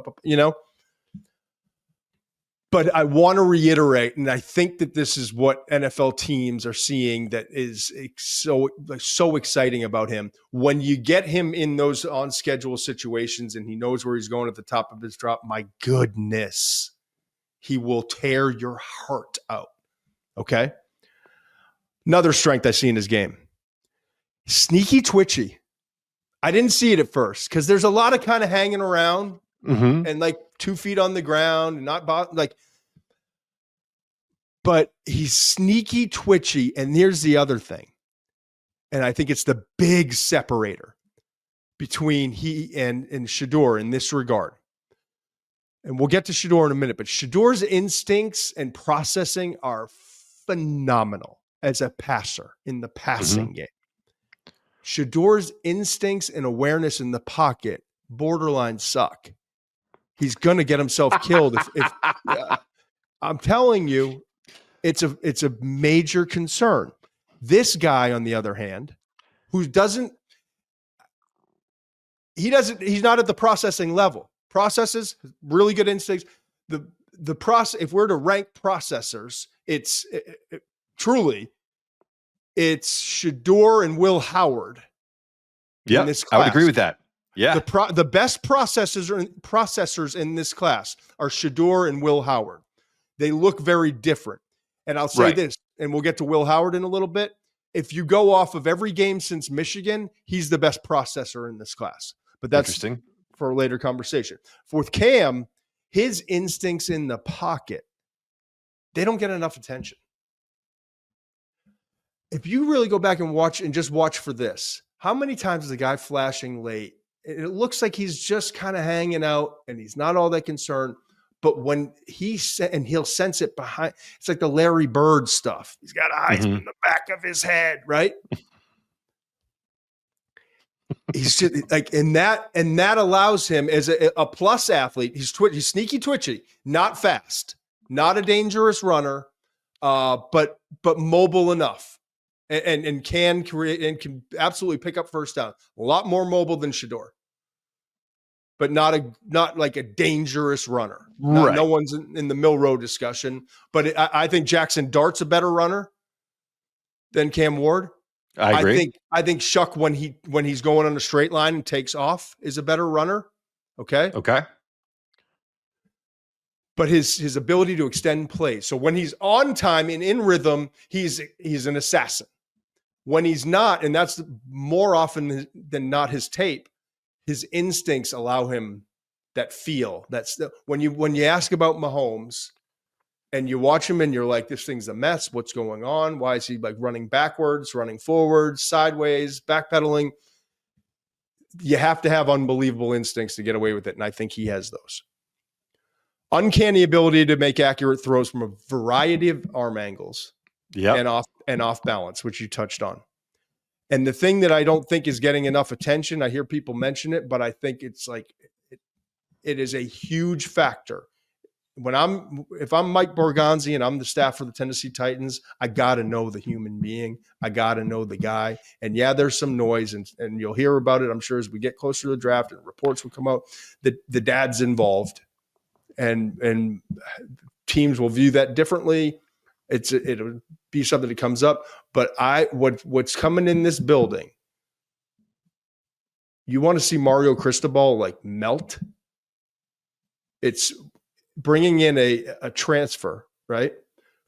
But I want to reiterate, and I think that this is what NFL teams are seeing that is so exciting about him. When you get him in those on-schedule situations and he knows where he's going at the top of his drop, my goodness, he will tear your heart out, okay? Another strength I see in his game, sneaky twitchy. I didn't see it at first because there's a lot of kind of hanging around and like 2 feet on the ground and not but he's sneaky twitchy. And here's the other thing. And I think it's the big separator between he and Shedeur in this regard. And we'll get to Shedeur in a minute, but Shedeur's instincts and processing are phenomenal as a passer in the passing game. Shedeur's instincts and awareness in the pocket borderline suck. He's going to get himself killed if I'm telling you, it's a major concern. This guy, on the other hand, who doesn't, he's not at the processing level. Processes, really good instincts. The process, if we're to rank processors, it's truly Shedeur and Will Howard. Yeah, in this class. I would agree with that. Yeah. The best processors in this class are Shedeur and Will Howard. They look very different. And I'll say this, and we'll get to Will Howard in a little bit. If you go off of every game since Michigan, he's the best processor in this class. But that's interesting for a later conversation. With Cam, his instincts in the pocket, they don't get enough attention. If you really go back and watch for this, how many times is the guy flashing late? It looks like he's just kind of hanging out and he's not all that concerned. But when he'll sense it behind, it's like the Larry Bird stuff. He's got eyes in the back of his head, right? He's just like, and that allows him as a plus athlete. He's sneaky, twitchy, not fast, not a dangerous runner, but mobile enough, and can create and can absolutely pick up first down. A lot more mobile than Shedeur, but not like a dangerous runner. Right. No one's in the Milroe discussion, but I think Jaxson Dart's a better runner than Cam Ward. I agree. I think Shough, when he's going on a straight line and takes off, is a better runner. Okay. But his ability to extend plays. So when he's on time and in rhythm, he's an assassin. When he's not, and that's more often than not his tape, his instincts allow him that feel. When you ask about Mahomes and you watch him and you're like, this thing's a mess. What's going on? Why is he like running backwards, running forwards, sideways, backpedaling? You have to have unbelievable instincts to get away with it. And I think he has those. Uncanny ability to make accurate throws from a variety of arm angles and off balance, which you touched on. And the thing that I don't think is getting enough attention, I hear people mention it, but I think it's like it is a huge factor. If I'm Mike Borgonzi and I'm the staff for the Tennessee Titans, I got to know the human being. I got to know the guy. And yeah, there's some noise and you'll hear about it, I'm sure, as we get closer to the draft and reports will come out that the dad's involved and teams will view that differently. It'll be something that comes up, but what's coming in this building, you want to see Mario Cristobal like melt. It's bringing in a transfer, right?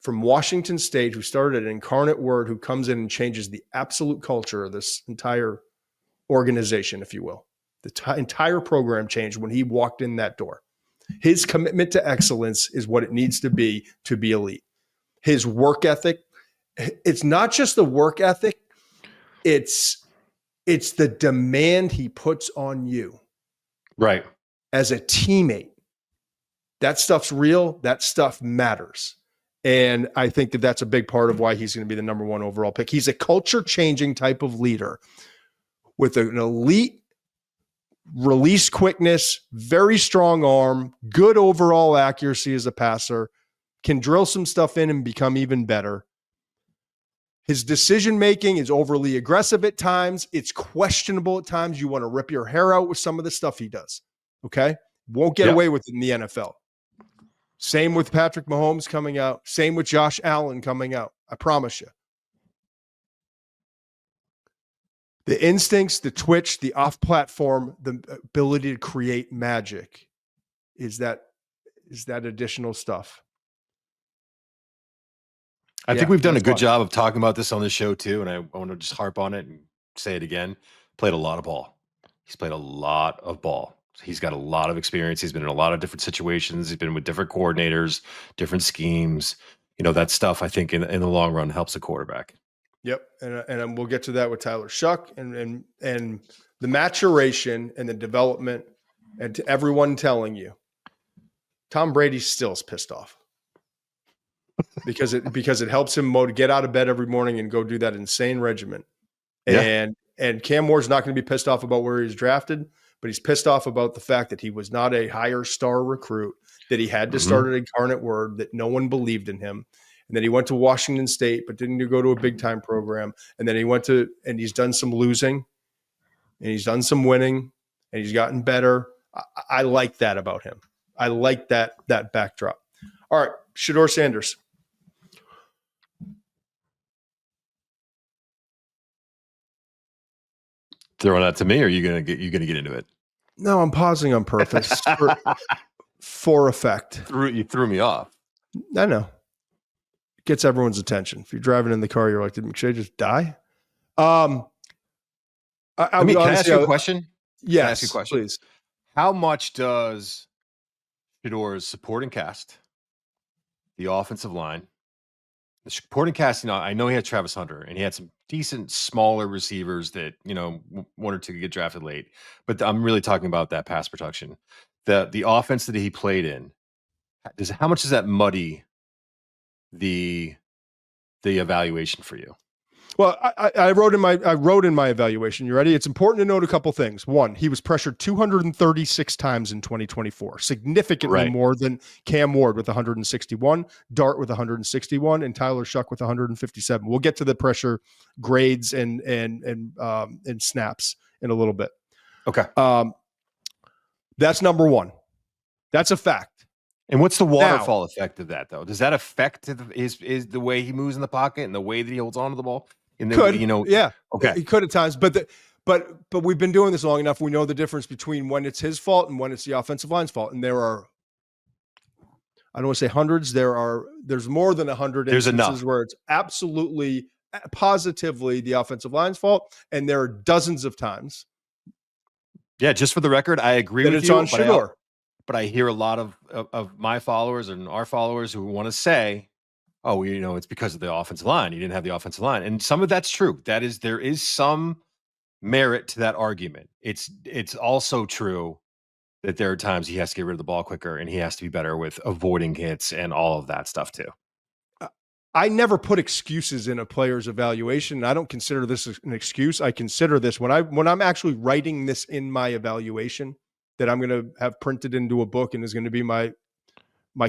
From Washington State, who started an incarnate word, who comes in and changes the absolute culture of this entire organization, if you will. The entire program changed when he walked in that door. His commitment to excellence is what it needs to be elite. His work ethic, it's not just the work ethic, it's the demand he puts on you. Right. As a teammate. That stuff's real. That stuff matters. And I think that that's a big part of why he's going to be the number one overall pick. He's a culture-changing type of leader with an elite release quickness, very strong arm, good overall accuracy as a passer, can drill some stuff in and become even better. His decision-making is overly aggressive at times. It's questionable at times. You want to rip your hair out with some of the stuff he does. Okay? Won't get away with it in the NFL. Same with Patrick Mahomes coming out. Same with Josh Allen coming out. I promise you. The instincts, the twitch, the off-platform, the ability to create magic is that additional stuff. I think we've done a good job of talking about this on the show too, and I want to just harp on it and say it again. Played a lot of ball. He's played a lot of ball. He's got a lot of experience. He's been in a lot of different situations. He's been with different coordinators, different schemes. That stuff, I think, in the long run helps a quarterback. Yep, and we'll get to that with Tyler Shough and the maturation and the development, and to everyone telling you, Tom Brady still is pissed off because it helps him get out of bed every morning and go do that insane regimen. And Cam Ward's not going to be pissed off about where he's drafted, but he's pissed off about the fact that he was not a higher star recruit, that he had to start at Incarnate Word, that no one believed in him. And then he went to Washington State, but didn't go to a big time program. And then he went and he's done some losing and he's done some winning. and he's gotten better. I like that about him. I like that backdrop. All right, Shedeur Sanders. Throwing that to me, or are you gonna get into it? No, I'm pausing on purpose for effect. You threw me off. I know. It gets everyone's attention. If you're driving in the car, you're like, did McShay just die? Can I ask you a question? Yes, can I ask you a question? Please. How much does Shedeur's supporting cast, the offensive line, the supporting cast, I know he had Travis Hunter and he had some decent smaller receivers that, one or two could get drafted late, but I'm really talking about that pass protection. The offense that he played in, how much does that muddy the evaluation for you? Well, I wrote in my evaluation. You ready? It's important to note a couple things. One, he was pressured 236 times in 2024, significantly more than Cam Ward with 161, Dart with 161, and Tyler Shough with 157. We'll get to the pressure grades and snaps in a little bit. Okay. That's number one. That's a fact. And what's the waterfall effect of that, though? Does that affect is the way he moves in the pocket and the way that he holds onto the ball? Yeah. Okay. He could at times, but we've been doing this long enough. We know the difference between when it's his fault and when it's the offensive line's fault. And there are, I don't want to say hundreds. There's more than 100 instances where it's absolutely, positively the offensive line's fault, and there are dozens of times. Yeah, just for the record, I agree with you. It's on Shedeur. But I hear a lot of my followers and our followers who want to say, oh, it's because of the offensive line. You didn't have the offensive line. And some of that's true. There is some merit to that argument. It's also true that there are times he has to get rid of the ball quicker and he has to be better with avoiding hits and all of that stuff too. I never put excuses in a player's evaluation. I don't consider this an excuse. I consider this when I'm actually writing this in my evaluation that I'm going to have printed into a book and is going to be my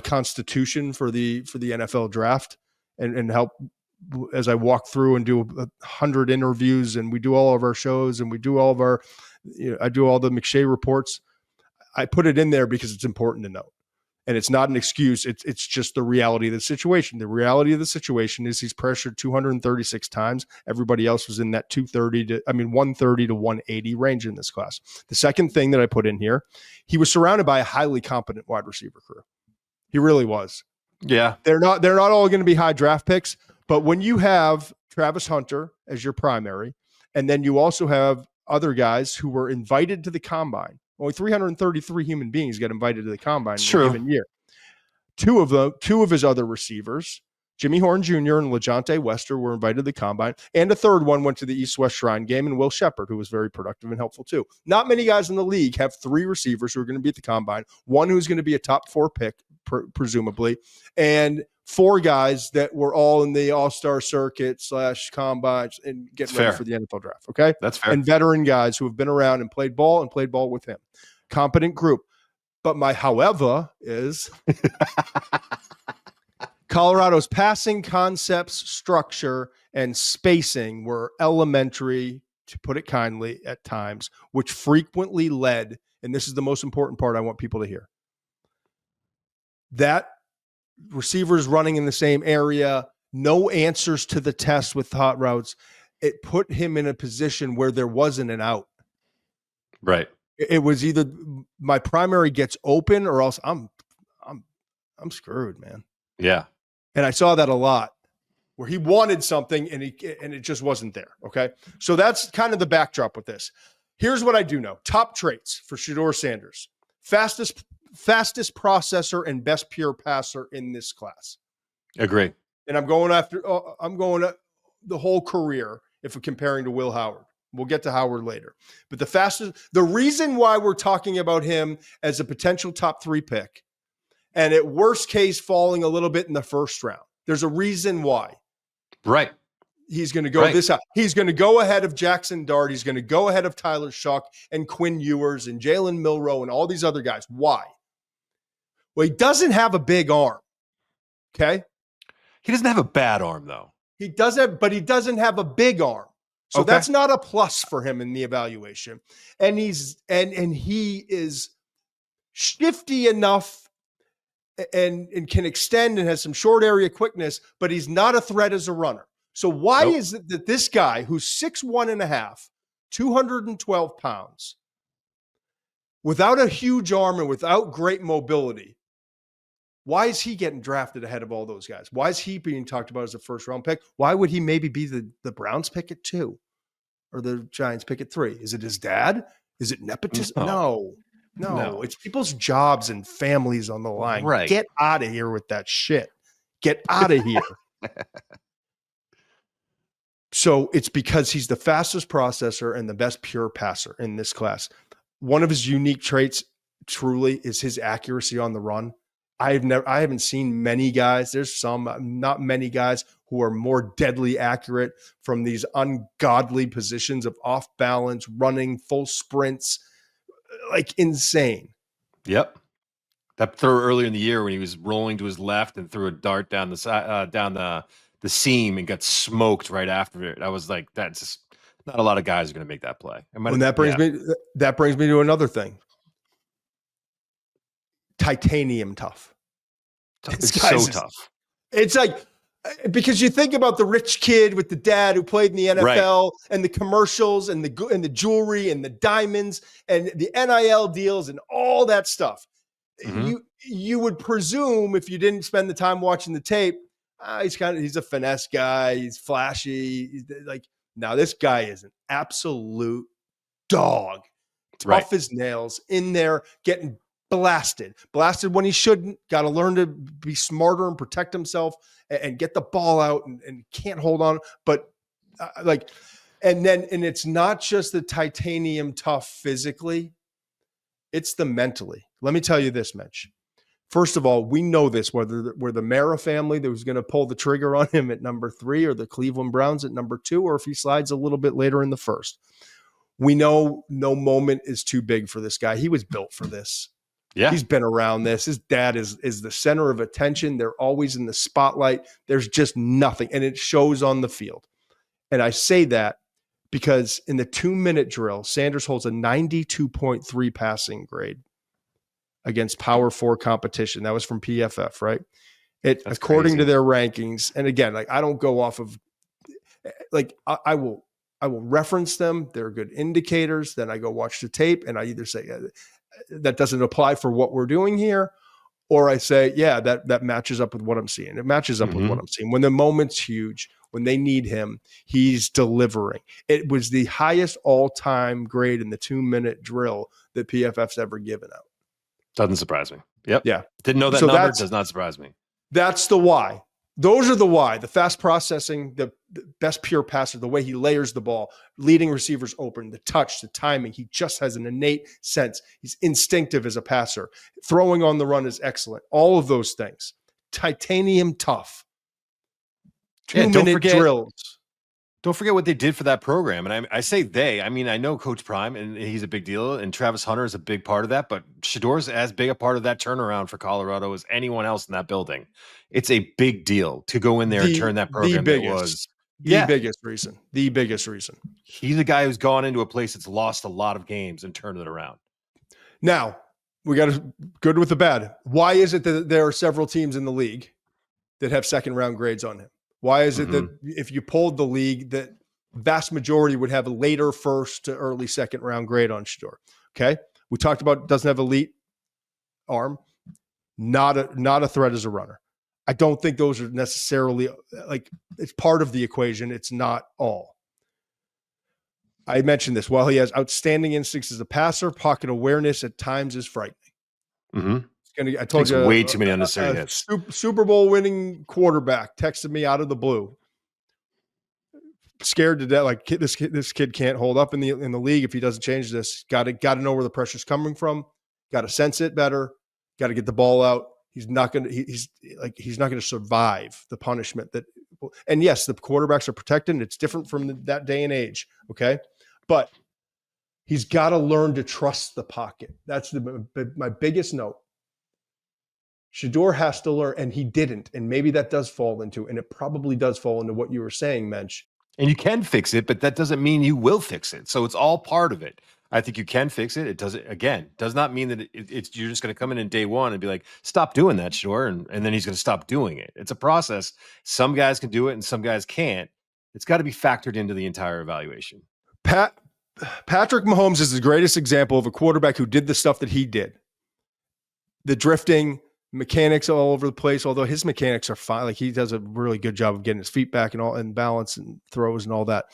constitution for the NFL draft and help as I walk through and do 100 interviews, and we do all of our shows and we do all of our, I do all the McShay reports. I put it in there because it's important to know. And it's not an excuse. It's just the reality of the situation. The reality of the situation is he's pressured 236 times. Everybody else was in that 130 to 180 range in this class. The second thing that I put in here, he was surrounded by a highly competent wide receiver crew. He really was. Yeah. They're not all going to be high draft picks, but when you have Travis Hunter as your primary, and then you also have other guys who were invited to the combine. Only 333 human beings get invited to the combine in a given year. Two of his other receivers, Jimmy Horn Jr. and LeJontay Wester, were invited to the combine, and a third one went to the East-West Shrine game, and Will Shepard, who was very productive and helpful too. Not many guys in the league have three receivers who are going to be at the combine, one who's going to be a top 4 pick, presumably, and 4 guys that were all in the all-star circuit / combines and get ready for the NFL draft. Okay. That's fair. And veteran guys who have been around and played ball with him. Competent group. But my however is Colorado's passing concepts, structure, and spacing were elementary, to put it kindly, at times, which frequently led, and this is the most important part I want people to hear, that receivers running in the same area, no answers to the test with hot routes. It put him in a position where there wasn't an out. Right. It was either my primary gets open or else I'm screwed, man. Yeah. And I saw that a lot where he wanted something and it just wasn't there. Okay. So that's kind of the backdrop with this. Here's what I do know. Top traits for Shedeur Sanders. Fastest processor and best pure passer in this class. Agree. And I'm going the whole career if we're comparing to Will Howard. We'll get to Howard later. But the reason why we're talking about him as a potential top 3 pick, and at worst case falling a little bit in the first round, there's a reason why. Right. He's going to go this out. He's going to go ahead of Jaxson Dart. He's going to go ahead of Tyler Shough and Quinn Ewers and Jalen Milroe and all these other guys. Why? Well, he doesn't have a big arm. Okay. He doesn't have a bad arm though. But he doesn't have a big arm. So that's not a plus for him in the evaluation. And he is shifty enough and can extend and has some short area quickness, but he's not a threat as a runner. So why is it that this guy who's 6'1.5", 212 pounds, without a huge arm and without great mobility, why is he getting drafted ahead of all those guys? Why is he being talked about as a first round pick? Why would he maybe be the Browns pick at 2 or the Giants pick at 3? Is it his dad? Is it nepotism? No. It's people's jobs and families on the line. Right. Get out of here with that shit. Get out of here. So it's because he's the fastest processor and the best pure passer in this class. One of his unique traits truly is his accuracy on the run. I haven't seen many guys. There's some, not many guys who are more deadly accurate from these ungodly positions of off balance, running full sprints, like insane. Yep. That throw earlier in the year when he was rolling to his left and threw a dart down the side, down the seam and got smoked right after it. I was like, that's just not a lot of guys are going to make that play. And that brings me to another thing. Titanium tough. It's so tough. It's like, because you think about the rich kid with the dad who played in the NFL and the commercials and the jewelry and the diamonds and the NIL deals and all that stuff. Mm-hmm. You would presume, if you didn't spend the time watching the tape, he's a finesse guy. He's flashy. He's like, now this guy is an absolute dog. Tough as nails, in there getting blasted when he shouldn't. Got to learn to be smarter and protect himself and get the ball out and can't hold on. But and it's not just the titanium tough physically, it's the mentally. Let me tell you this, Muench. First of all, we know this, whether we're the Mara family that was going to pull the trigger on him at number 3 or the Cleveland Browns at number 2, or if he slides a little bit later in the first. We know no moment is too big for this guy. He was built for this. Yeah. He's been around this. His dad is the center of attention. They're always in the spotlight. There's just nothing. And it shows on the field. And I say that because in the 2-minute drill, Sanders holds a 92.3 passing grade against Power 4 competition. That was from PFF, right? That's according to their rankings. And again, I don't go off of I will reference them. They're good indicators. Then I go watch the tape and I either say that doesn't apply for what we're doing here, or I say, yeah, that matches up with what I'm seeing. It matches up with what I'm seeing. When the moment's huge, when they need him, he's delivering. It was the highest all-time grade in the 2-minute drill that PFF's ever given out. Doesn't surprise me. Yep. Yeah. Didn't know that number. Does not surprise me. That's the why. Those are the why. The fast processing, the best pure passer, the way he layers the ball, leading receivers open, the touch, the timing. He just has an innate sense. He's instinctive as a passer. Throwing on the run is excellent. All of those things. Titanium tough. 2-minute drills. Don't forget what they did for that program. And I say they. I mean, I know Coach Prime, and he's a big deal, and Travis Hunter is a big part of that, but Shedeur's as big a part of that turnaround for Colorado as anyone else in that building. It's a big deal to go in there and turn that program the biggest reason. The biggest reason. He's a guy who's gone into a place that's lost a lot of games and turned it around. Now, we got a good with the bad. Why is it that there are several teams in the league that have second-round grades on him? Why is it that if you polled the league, that vast majority would have a later first to early second round grade on Shedeur? Okay. We talked about doesn't have elite arm, not a threat as a runner. I don't think those are necessarily it's part of the equation. It's not all. I mentioned this. While he has outstanding instincts as a passer, pocket awareness at times is frightening. Mm-hmm. I told you, way too many unnecessary hits. Super Bowl winning quarterback texted me out of the blue, scared to death. Like this kid can't hold up in the league if he doesn't change this. Got to know where the pressure's coming from. Got to sense it better. Got to get the ball out. He's not going to survive the punishment that. And yes, the quarterbacks are protected. It's different from that day and age. Okay, but he's got to learn to trust the pocket. That's my biggest note. Shedeur has to learn, and he didn't. And maybe that does fall into, and it probably does fall into what you were saying, Muench. And you can fix it, but that doesn't mean you will fix it. So it's all part of it. I think you can fix it. It does not mean that it's you're just going to come in day one and be like, stop doing that, Shedeur, and then he's going to stop doing it. It's a process. Some guys can do it and some guys can't. It's got to be factored into the entire evaluation. Patrick Mahomes is the greatest example of a quarterback who did the stuff that he did. The drifting, mechanics all over the place, although his mechanics are fine. Like, he does a really good job of getting his feet back and balance and throws and all that.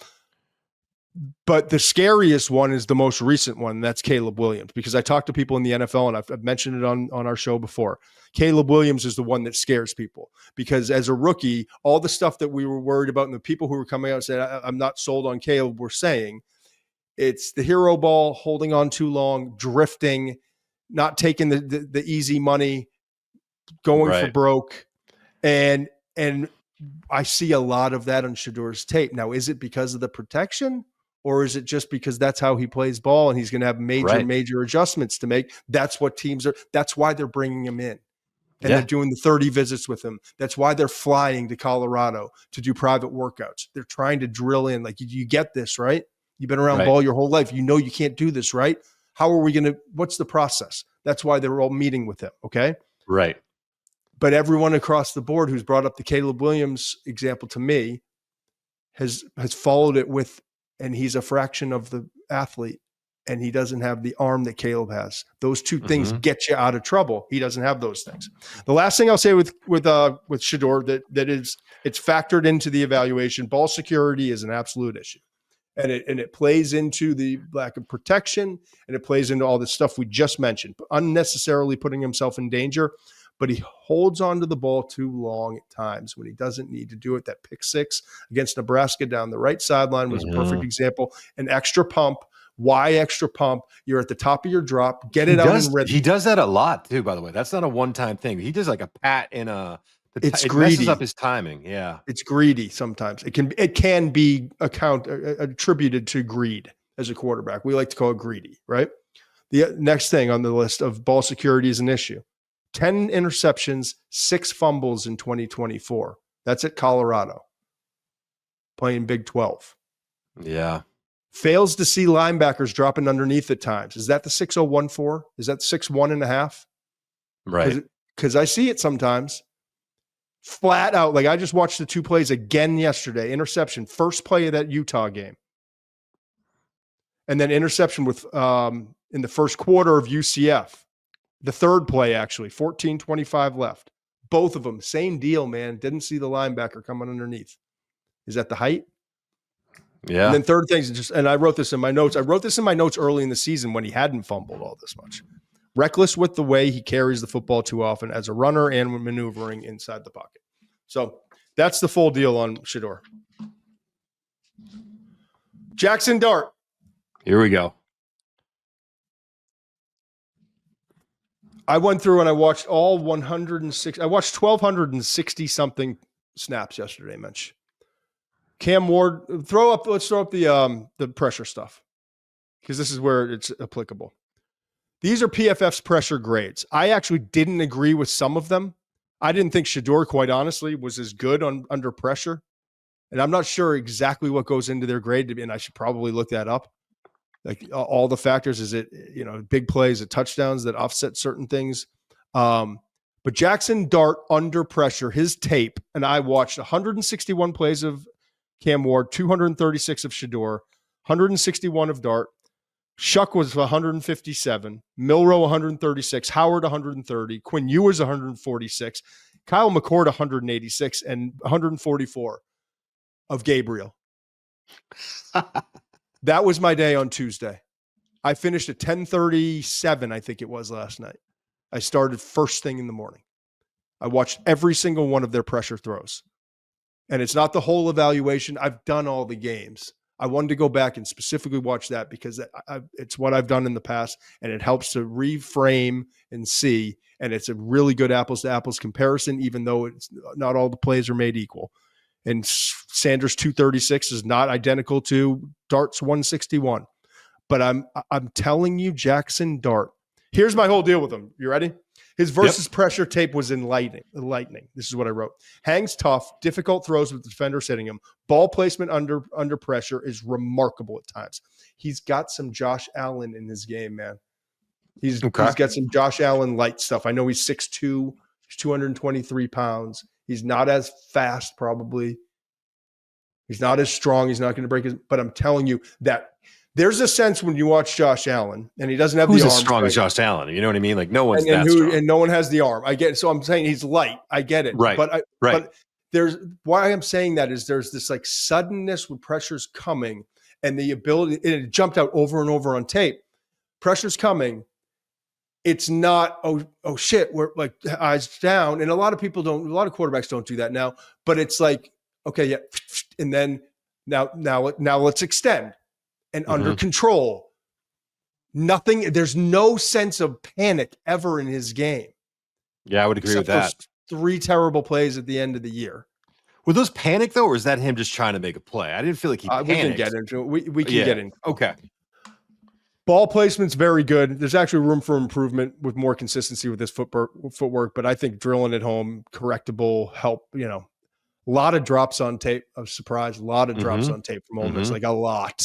But the scariest one is the most recent one. And that's Caleb Williams, because I talked to people in the NFL, and I've mentioned it on our show before. Caleb Williams is the one that scares people, because as a rookie, all the stuff that we were worried about and the people who were coming out and said, I'm not sold on Caleb, were saying it's the hero ball, holding on too long, drifting, not taking the easy money, going for broke. And I see a lot of that on Shedeur's tape. Now, is it because of the protection, or is it just because that's how he plays ball and he's going to have major adjustments to make? That's what teams are. That's why they're bringing him in. And they're doing the 30 visits with him. That's why they're flying to Colorado to do private workouts. They're trying to drill in, like, you get this, right? You've been around ball your whole life. You know you can't do this, right? How are we going to – what's the process? That's why they're all meeting with him, okay? Right. But everyone across the board who's brought up the Caleb Williams example to me has followed it with, and he's a fraction of the athlete, and he doesn't have the arm that Caleb has. Those two things get you out of trouble. He doesn't have those things. The last thing I'll say with Shedeur that is, it's factored into the evaluation. Ball security is an absolute issue. And it plays into the lack of protection, and it plays into all the stuff we just mentioned, unnecessarily putting himself in danger. But he holds on to the ball too long at times when he doesn't need to do it. That pick six against Nebraska down the right sideline was a perfect example. An extra pump. Why extra pump? You're at the top of your drop. Get it out in rhythm. He does that a lot too, by the way. That's not a one-time thing. He does like a pat in a – it greedy. Messes up his timing. Yeah. It's greedy sometimes. It can be attributed to greed as a quarterback. We like to call it greedy, right? The next thing on the list of ball security is an issue. 10 interceptions, 6 fumbles in 2024. That's at Colorado, playing Big 12. Yeah. Fails to see linebackers dropping underneath at times. Is that the 6.014? Is that 6.1.5? Right. Because I see it sometimes. Flat out. Like, I just watched the 2 plays again yesterday. Interception, first play of that Utah game. And then interception with in the first quarter of UCF. The third play, actually, 14:25 left. Both of them, same deal, man. Didn't see the linebacker coming underneath. Is that the height? Yeah. And then third thing is just, and I wrote this in my notes. I wrote this in my notes early in the season when he hadn't fumbled all this much. Reckless with the way he carries the football too often as a runner and when maneuvering inside the pocket. So that's the full deal on Shedeur. Jaxson Dart. Here we go. I went through and I watched all 106. I watched 1,260 something snaps yesterday, Muench. Cam Ward, let's throw up the pressure stuff, because this is where it's applicable. These are PFF's pressure grades. I actually didn't agree with some of them. I didn't think Shedeur, quite honestly, was as good under pressure. And I'm not sure exactly what goes into their grade, and I should probably look that up. Like, all the factors, is it, big plays, touchdowns that offset certain things. But Jaxson Dart under pressure, his tape, and I watched 161 plays of Cam Ward, 236 of Shedeur, 161 of Dart. Shough was 157, Milroe 136, Howard 130, Quinn Ewers 146, Kyle McCord 186, and 144 of Gabriel. That was my day on Tuesday. I finished at 10:37, I think it was last night. I started first thing in the morning. I watched every single one of their pressure throws. And it's not the whole evaluation. I've done all the games. I wanted to go back and specifically watch that because it's what I've done in the past, and it helps to reframe and see. And it's a really good apples to apples comparison, even though it's not all the plays are made equal. And Sanders 236 is not identical to Dart's 161. But I'm telling you, Jaxson Dart. Here's my whole deal with him. You ready? His versus pressure tape was enlightening. This is what I wrote. Hangs tough, difficult throws with the defender hitting him. Ball placement under pressure is remarkable at times. He's got some Josh Allen in his game, man. He's got some Josh Allen light stuff. I know he's 6'2", he's 223 pounds. He's not as fast, probably. He's not as strong. He's not going to break his. But I'm telling you that there's a sense when you watch Josh Allen and he doesn't have Who's the as arm strong as Josh Allen? You know what I mean? Like no one's that strong. And no one has the arm. I get it. So I'm saying he's light. I get it. Right. But there's why I'm saying that is there's this like suddenness when pressure's coming and the ability, and it jumped out over and over on tape. Pressure's coming. It's not, oh shit, we're like eyes down. And a lot of quarterbacks don't do that now, but it's like, okay, yeah. And then now let's extend and under control. Nothing, there's no sense of panic ever in his game. Yeah, I would agree with that. 3 terrible plays at the end of the year. Were those panic though, or is that him just trying to make a play? I didn't feel like he panicked. We can get into it. We can get into it. Okay. Ball placement's very good. There's actually room for improvement with more consistency with this footwork, but I think drilling at home, correctable, help, a lot of drops on tape. I was surprised. A lot of drops on tape from Ole Miss, like a lot.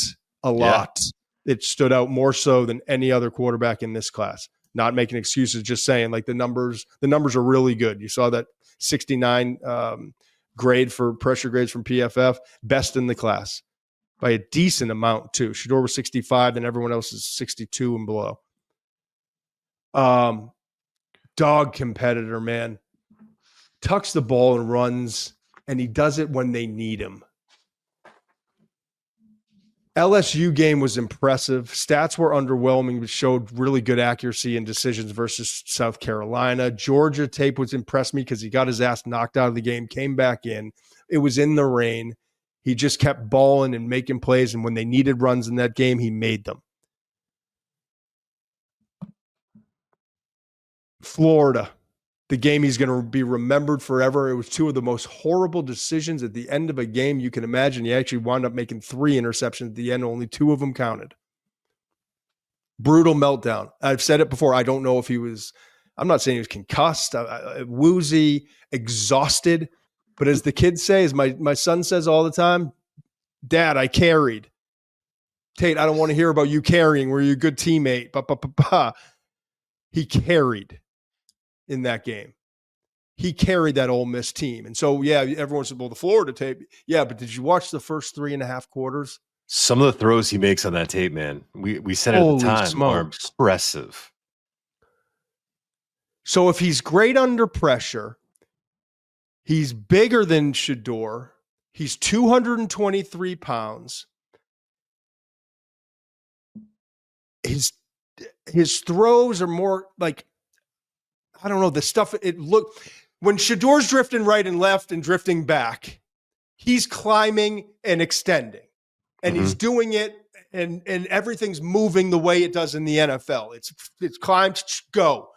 It stood out more so than any other quarterback in this class. Not making excuses, just saying like the numbers are really good. You saw that 69 grade for pressure grades from PFF, best in the class by a decent amount too. Shedeur was 65 and everyone else is 62 and below. Dog competitor, man. Tucks the ball and runs, and he does it when they need him. LSU game was impressive. Stats were underwhelming, but showed really good accuracy and decisions versus South Carolina. Georgia tape was impressed me because he got his ass knocked out of the game, came back in. It was in the rain. He just kept balling and making plays, and when they needed runs in that game, he made them. Florida, the game he's going to be remembered forever. It was 2 of the most horrible decisions at the end of a game you can imagine. He actually wound up making 3 interceptions at the end. Only 2 of them counted. Brutal meltdown. I've said it before. I don't know if I'm not saying he was concussed, woozy, exhausted. But as the kids say, as my son says all the time, Dad, I carried. Tate, I don't want to hear about you carrying. Were you a good teammate? He carried in that game. He carried that Ole Miss team. And so, yeah, everyone said, well, the Florida tape. Yeah, but did you watch the first 3.5 quarters? Some of the throws he makes on that tape, man, we said it at the time, are impressive. So if he's great under pressure, he's bigger than Shedeur. He's 223 pounds. His throws are more like, I don't know, the stuff when Shedeur's drifting right and left and drifting back, he's climbing and extending. And he's doing it and everything's moving the way it does in the NFL. It's climb, go.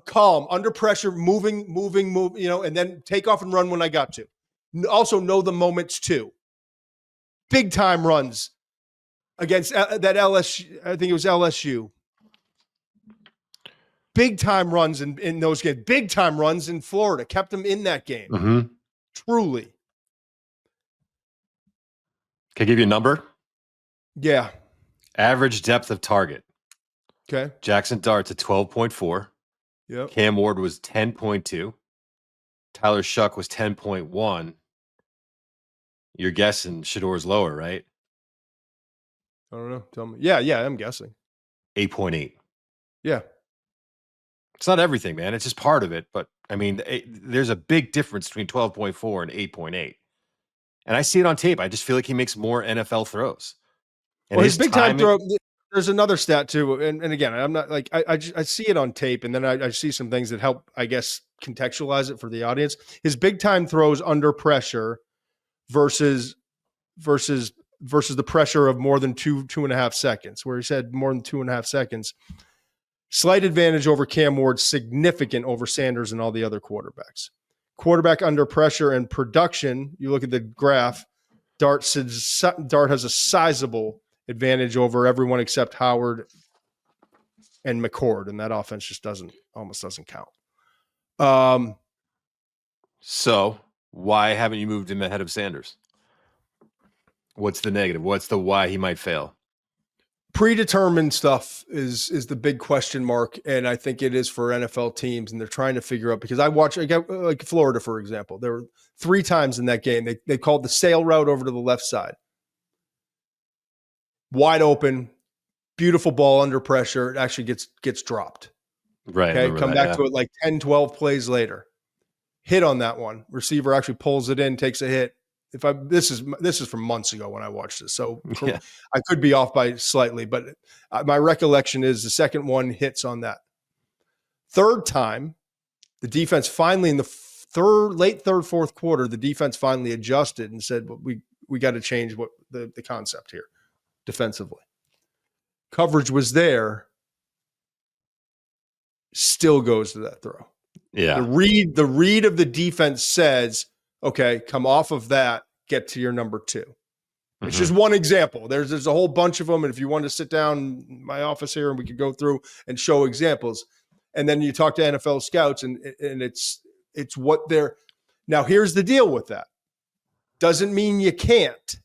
Calm, under pressure, moving, and then take off and run when I got to. Also know the moments too. Big time runs against that LSU. I think it was LSU. Big time runs in those games. Big time runs in Florida. Kept them in that game. Truly. Can I give you a number? Yeah. Average depth of target. Okay. Jaxson darts at 12.4. Yep. Cam Ward was 10.2. Tyler Shough was 10.1. You're guessing Shedeur's lower, right? I don't know. Tell me. Yeah, I'm guessing. 8.8. Yeah. It's not everything, man. It's just part of it. But, I mean, there's a big difference between 12.4 and 8.8. And I see it on tape. I just feel like he makes more NFL throws. And well, his big time throw, there's another stat too. And again, I'm not like, I see it on tape and then I see some things that help, I guess, contextualize it for the audience. His big time throws under pressure versus the pressure of more than 2.5 seconds, where he said more than 2.5 seconds. Slight advantage over Cam Ward, significant over Sanders and all the other quarterbacks. Quarterback under pressure and production, you look at the graph, Dart has a sizable advantage over everyone except Howard and McCord, and that offense just almost doesn't count. So why haven't you moved him ahead of Sanders? What's the negative? What's the why he might fail? Predetermined stuff is the big question mark, and I think it is for NFL teams, and they're trying to figure out, because I get like Florida, for example. There were 3 times in that game they called the sail route over to the left side. Wide open, beautiful ball under pressure. It actually gets dropped. Right. Okay, come back to it like 10, 12 plays later. Hit on that one. Receiver actually pulls it in, takes a hit. This is from months ago when I watched this, so I could be off by slightly, but my recollection is the second one hits on that. Third time, the defense finally in the late third, fourth quarter, the defense finally adjusted and said, well, we got to change what the concept here defensively. Coverage was there, still goes to that throw. Yeah. The read of the defense says, okay, come off of that, get to your number 2. It's just one example. There's a whole bunch of them. And if you want to sit down in my office here and we could go through and show examples, and then you talk to NFL scouts and it's what they're. Now, here's the deal with that. Doesn't mean you can't,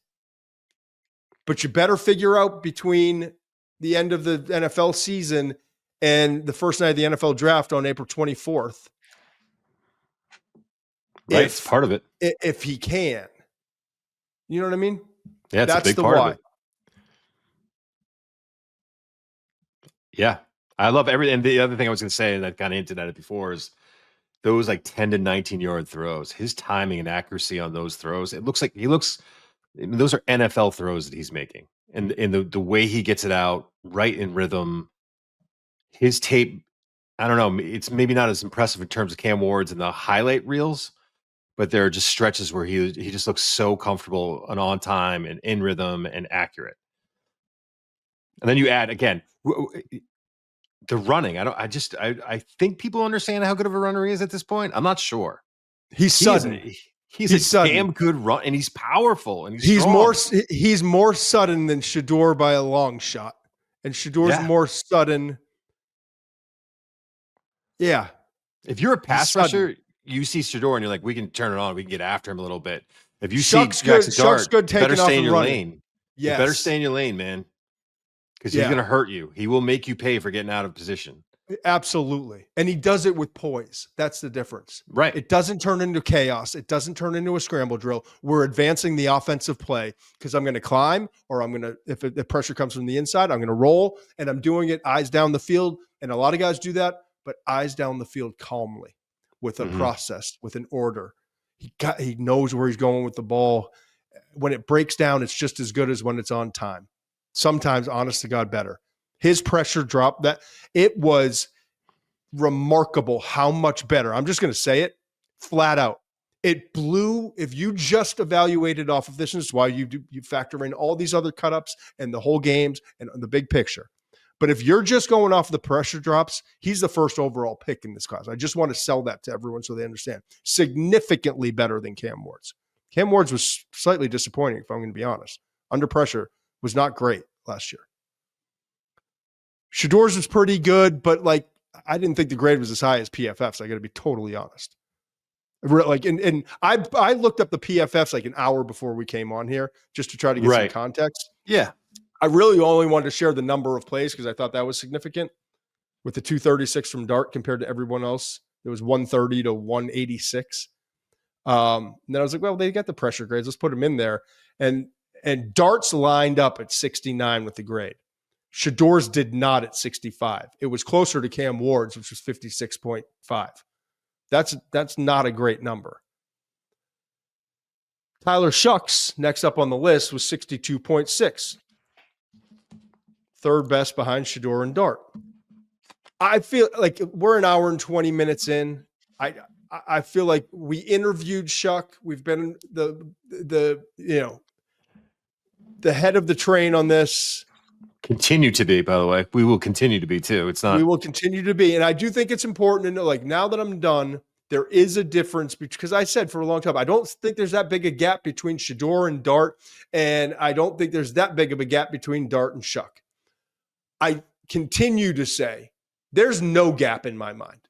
but you better figure out between the end of the NFL season and the first night of the NFL draft on April 24th. Right, it's part of it. If he can. You know what I mean? Yeah, that's a big part of it. Yeah. I love everything. And the other thing I was going to say, and I kind of hinted at it before, is those like 10 to 19-yard throws. His timing and accuracy on those throws, it looks like those are NFL throws that he's making. And the way he gets it out, right in rhythm. His tape, I don't know, it's maybe not as impressive in terms of Cam Ward's and the highlight reels, but there are just stretches where he just looks so comfortable and on time and in rhythm and accurate. And then you add, again, the running. I think people understand how good of a runner he is at this point. I'm not sure. He's sudden. He's a sudden. Damn good run, and he's powerful, and he's more sudden than Shedeur by a long shot. And Shedeur's more sudden. Yeah. If you're a pass rusher, you see Shedeur and you're like, we can turn it on. We can get after him a little bit. If you see Jaxson Dart, you better stay in your lane. Yes. You better stay in your lane, man. Because he's going to hurt you. He will make you pay for getting out of position. Absolutely. And he does it with poise. That's the difference. Right. It doesn't turn into chaos. It doesn't turn into a scramble drill. We're advancing the offensive play because I'm going to climb, or I'm going to, if the pressure comes from the inside, I'm going to roll, and I'm doing it eyes down the field. And a lot of guys do that, but eyes down the field calmly with a process, with an order. He knows where he's going with the ball. When it breaks down, it's just as good as when it's on time. Sometimes, honest to God, better. His pressure drop, that it was remarkable how much better. I'm just going to say it flat out. It blew. If you just evaluated off of this, and this is why you factor in all these other cut-ups and the whole games and the big picture. But if you're just going off the pressure drops, he's the first overall pick in this class. I just want to sell that to everyone so they understand. Significantly better than Cam Ward's. Cam Ward's was slightly disappointing, if I'm going to be honest. Under pressure was not great last year. Shedeur's was pretty good, but like I didn't think the grade was as high as PFF's. I got to be totally honest. Like, and I looked up the PFFs like an hour before we came on here just to try to get some context. Yeah. I really only wanted to share the number of plays because I thought that was significant with the 236 from Dart compared to everyone else. It was 130 to 186. And then I was like, well, they got the pressure grades. Let's put them in there. And Dart's lined up at 69 with the grade. Shedeur's did not at 65. It was closer to Cam Ward's, which was 56.5. That's not a great number. Tyler Shough's next up on the list was 62.6. Third best behind Shedeur and Dart. I feel like we're an hour and 20 minutes in. I feel like we interviewed Shough. We've been the head of the train on this. Continue to be, by the way. We will continue to be too. It's not. We will continue to be. And I do think it's important to know, like, now that I'm done, there is a difference because I said for a long time, I don't think there's that big a gap between Shedeur and Dart. And I don't think there's that big of a gap between Dart and Shough. continue to say there's no gap in my mind.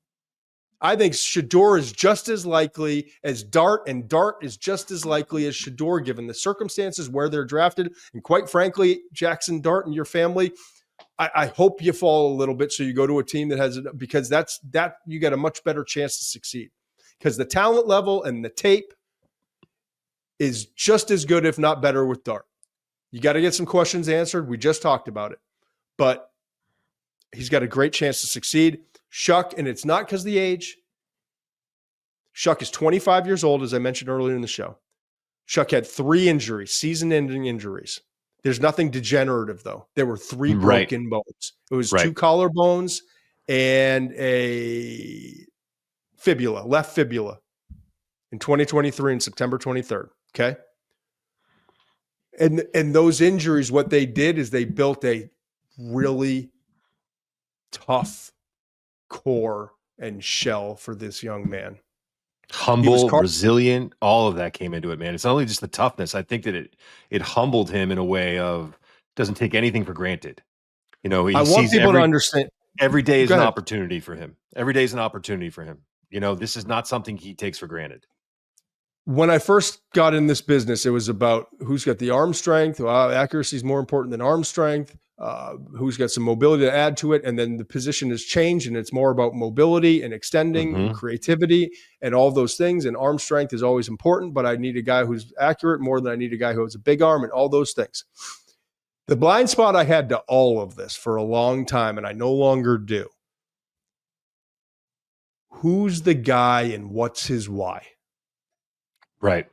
I think Shedeur is just as likely as Dart, and Dart is just as likely as Shedeur, given the circumstances where they're drafted. And quite frankly, Jaxson, Dart, and your family, I hope you fall a little bit so you go to a team that has it, because that you get a much better chance to succeed. Because the talent level and the tape is just as good, if not better, with Dart. You got to get some questions answered. We just talked about it. But he's got a great chance to succeed. Shough, and it's not because of the age. Shough is 25 years old, as I mentioned earlier in the show. Shough had 3 injuries, season-ending injuries. There's nothing degenerative, though. There were 3 broken bones. It was 2 collarbones and a fibula, left fibula, in 2023 and September 23rd. Okay. And those injuries, what they did is they built a really tough core and shell for this young man. Humble, resilient, all of that came into it, man. It's not only just the toughness. I think that it humbled him in a way of doesn't take anything for granted. You know, I want people to understand every day is an opportunity for him. Every day is an opportunity for him. You know, this is not something he takes for granted. When I first got in this business, it was about who's got the arm strength. Accuracy is more important than arm strength. Who's got some mobility to add to it. And then the position has changed, and it's more about mobility and extending and creativity and all those things. And arm strength is always important, but I need a guy who's accurate more than I need a guy who has a big arm and all those things. The blind spot I had to all of this for a long time, and I no longer do. Who's the guy and what's his why? Right.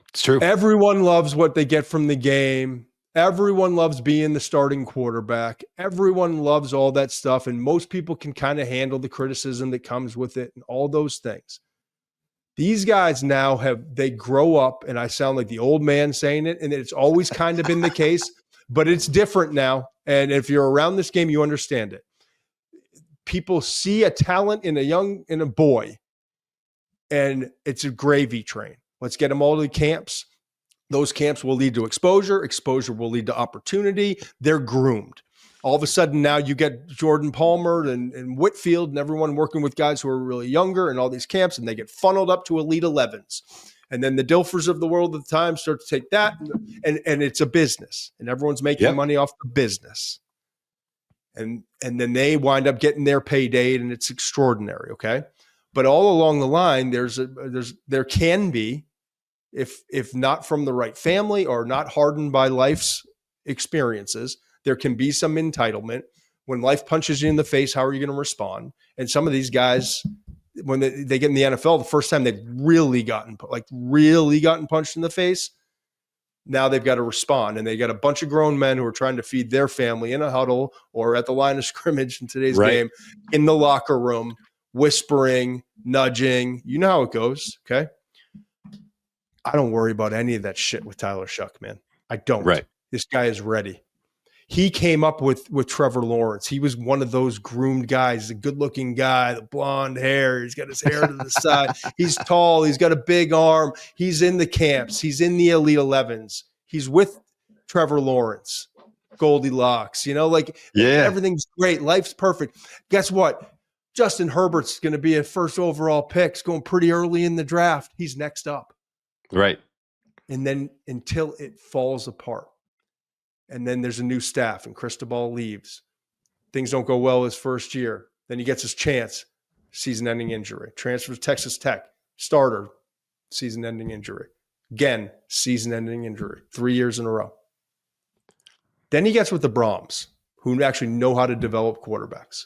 It's true. Everyone loves what they get from the game. Everyone loves being the starting quarterback. Everyone loves all that stuff. And most people can kind of handle the criticism that comes with it and all those things. These guys now they grow up, and I sound like the old man saying it, and it's always kind of been the case, but it's different now. And if you're around this game, you understand it. People see a talent in a boy, and it's a gravy train. Let's get them all to the camps. Those camps will lead to exposure. Exposure will lead to opportunity. They're groomed. All of a sudden now you get Jordan Palmer and Whitfield and everyone working with guys who are really younger and all these camps, and they get funneled up to Elite 11s. And then the Dilfers of the world at the time start to take that, and it's a business. And everyone's making money off the business. And then they wind up getting their payday, and it's extraordinary, okay? But all along the line, there can be, if not from the right family or not hardened by life's experiences, there can be some entitlement. When life punches you in the face, how are you going to respond? And some of these guys, when they get in the NFL, the first time they've really gotten punched in the face, now they've got to respond. And they got a bunch of grown men who are trying to feed their family in a huddle or at the line of scrimmage in today's game, in the locker room, whispering, nudging. You know how it goes, okay? I don't worry about any of that shit with Tyler Shough, man. I don't. Right. This guy is ready. He came up with Trevor Lawrence. He was one of those groomed guys, a good-looking guy, the blonde hair. He's got his hair to the side. He's tall. He's got a big arm. He's in the camps. He's in the Elite 11s. He's with Trevor Lawrence, Goldilocks. You know, everything's great. Life's perfect. Guess what? Justin Herbert's going to be a first overall pick. It's going pretty early in the draft. He's next up. Right. And then until it falls apart. And then there's a new staff, and Cristobal leaves. Things don't go well his first year. Then he gets his chance, season-ending injury. Transfers to Texas Tech, starter, season-ending injury. Again, season-ending injury. 3 years in a row. Then he gets with the Brahms, who actually know how to develop quarterbacks.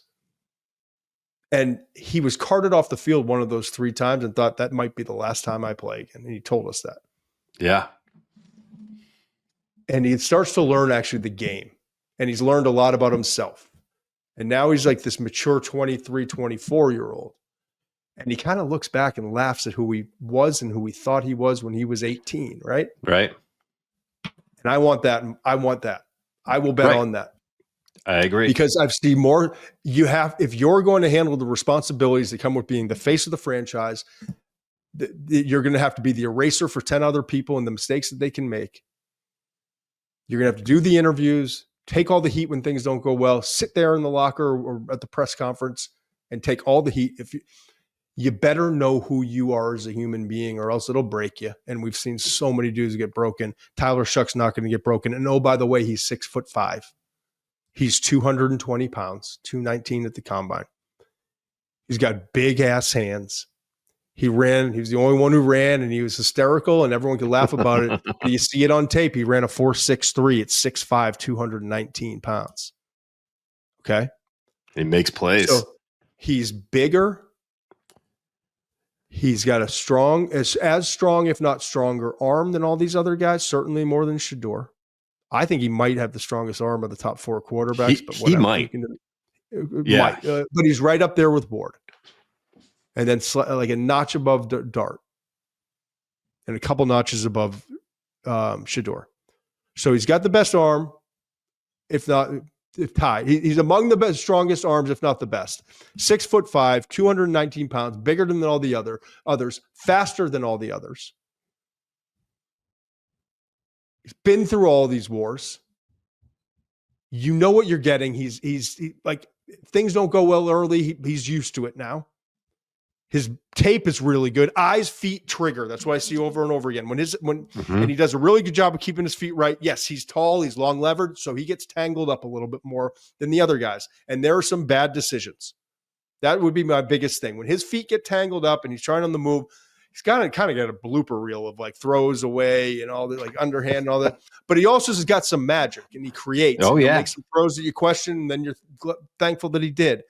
And he was carted off the field one of those 3 times and thought that might be the last time I play again. And he told us that. Yeah. And he starts to learn actually the game. And he's learned a lot about himself. And now he's like this mature 23, 24-year-old. And he kind of looks back and laughs at who he was and who he thought he was when he was 18, right? Right. And I want that. I will bet on that. I agree. Because I've seen more. If you're going to handle the responsibilities that come with being the face of the franchise, you're going to have to be the eraser for 10 other people and the mistakes that they can make. You're going to have to do the interviews. take all the heat when things don't go well, sit there in the locker or at the press conference and take all the heat. If you better know who you are as a human being or else it'll break you. And we've seen so many dudes get broken. Tyler Shough's not going to get broken. And oh, by the way, he's 6'5". He's 220 pounds, 219 at the combine. He's got big ass hands. He was the only one who ran, and he was hysterical, and everyone could laugh about it. But you see it on tape. He ran a 4.63 at 6'5", 219 pounds. Okay? He makes plays. So he's bigger. He's got a strong, as strong, if not stronger, arm than all these other guys, certainly more than Shedeur. I think he might have the strongest arm of the top 4 quarterbacks. But he might. Might. But he's right up there with Ward. And then like a notch above Dart. And a couple notches above Shedeur. So he's got the best arm, if tied. He's among the best, strongest arms, if not the best. 6'5", 219 pounds, bigger than all the others, faster than all the others. He's been through all these wars. You know what you're getting. He's like, things don't go well early. He's used to it now. His tape is really good. Eyes, feet, trigger. That's what I see over and over again. And he does a really good job of keeping his feet right. Yes, he's tall. He's long levered. So he gets tangled up a little bit more than the other guys. And there are some bad decisions. That would be my biggest thing. When his feet get tangled up and he's trying on the move, he's got to kind of get a blooper reel of like throws away and all the like underhand and all that. But he also has got some magic and he creates. Oh, yeah. Makes some throws that you question and then you're thankful that he did.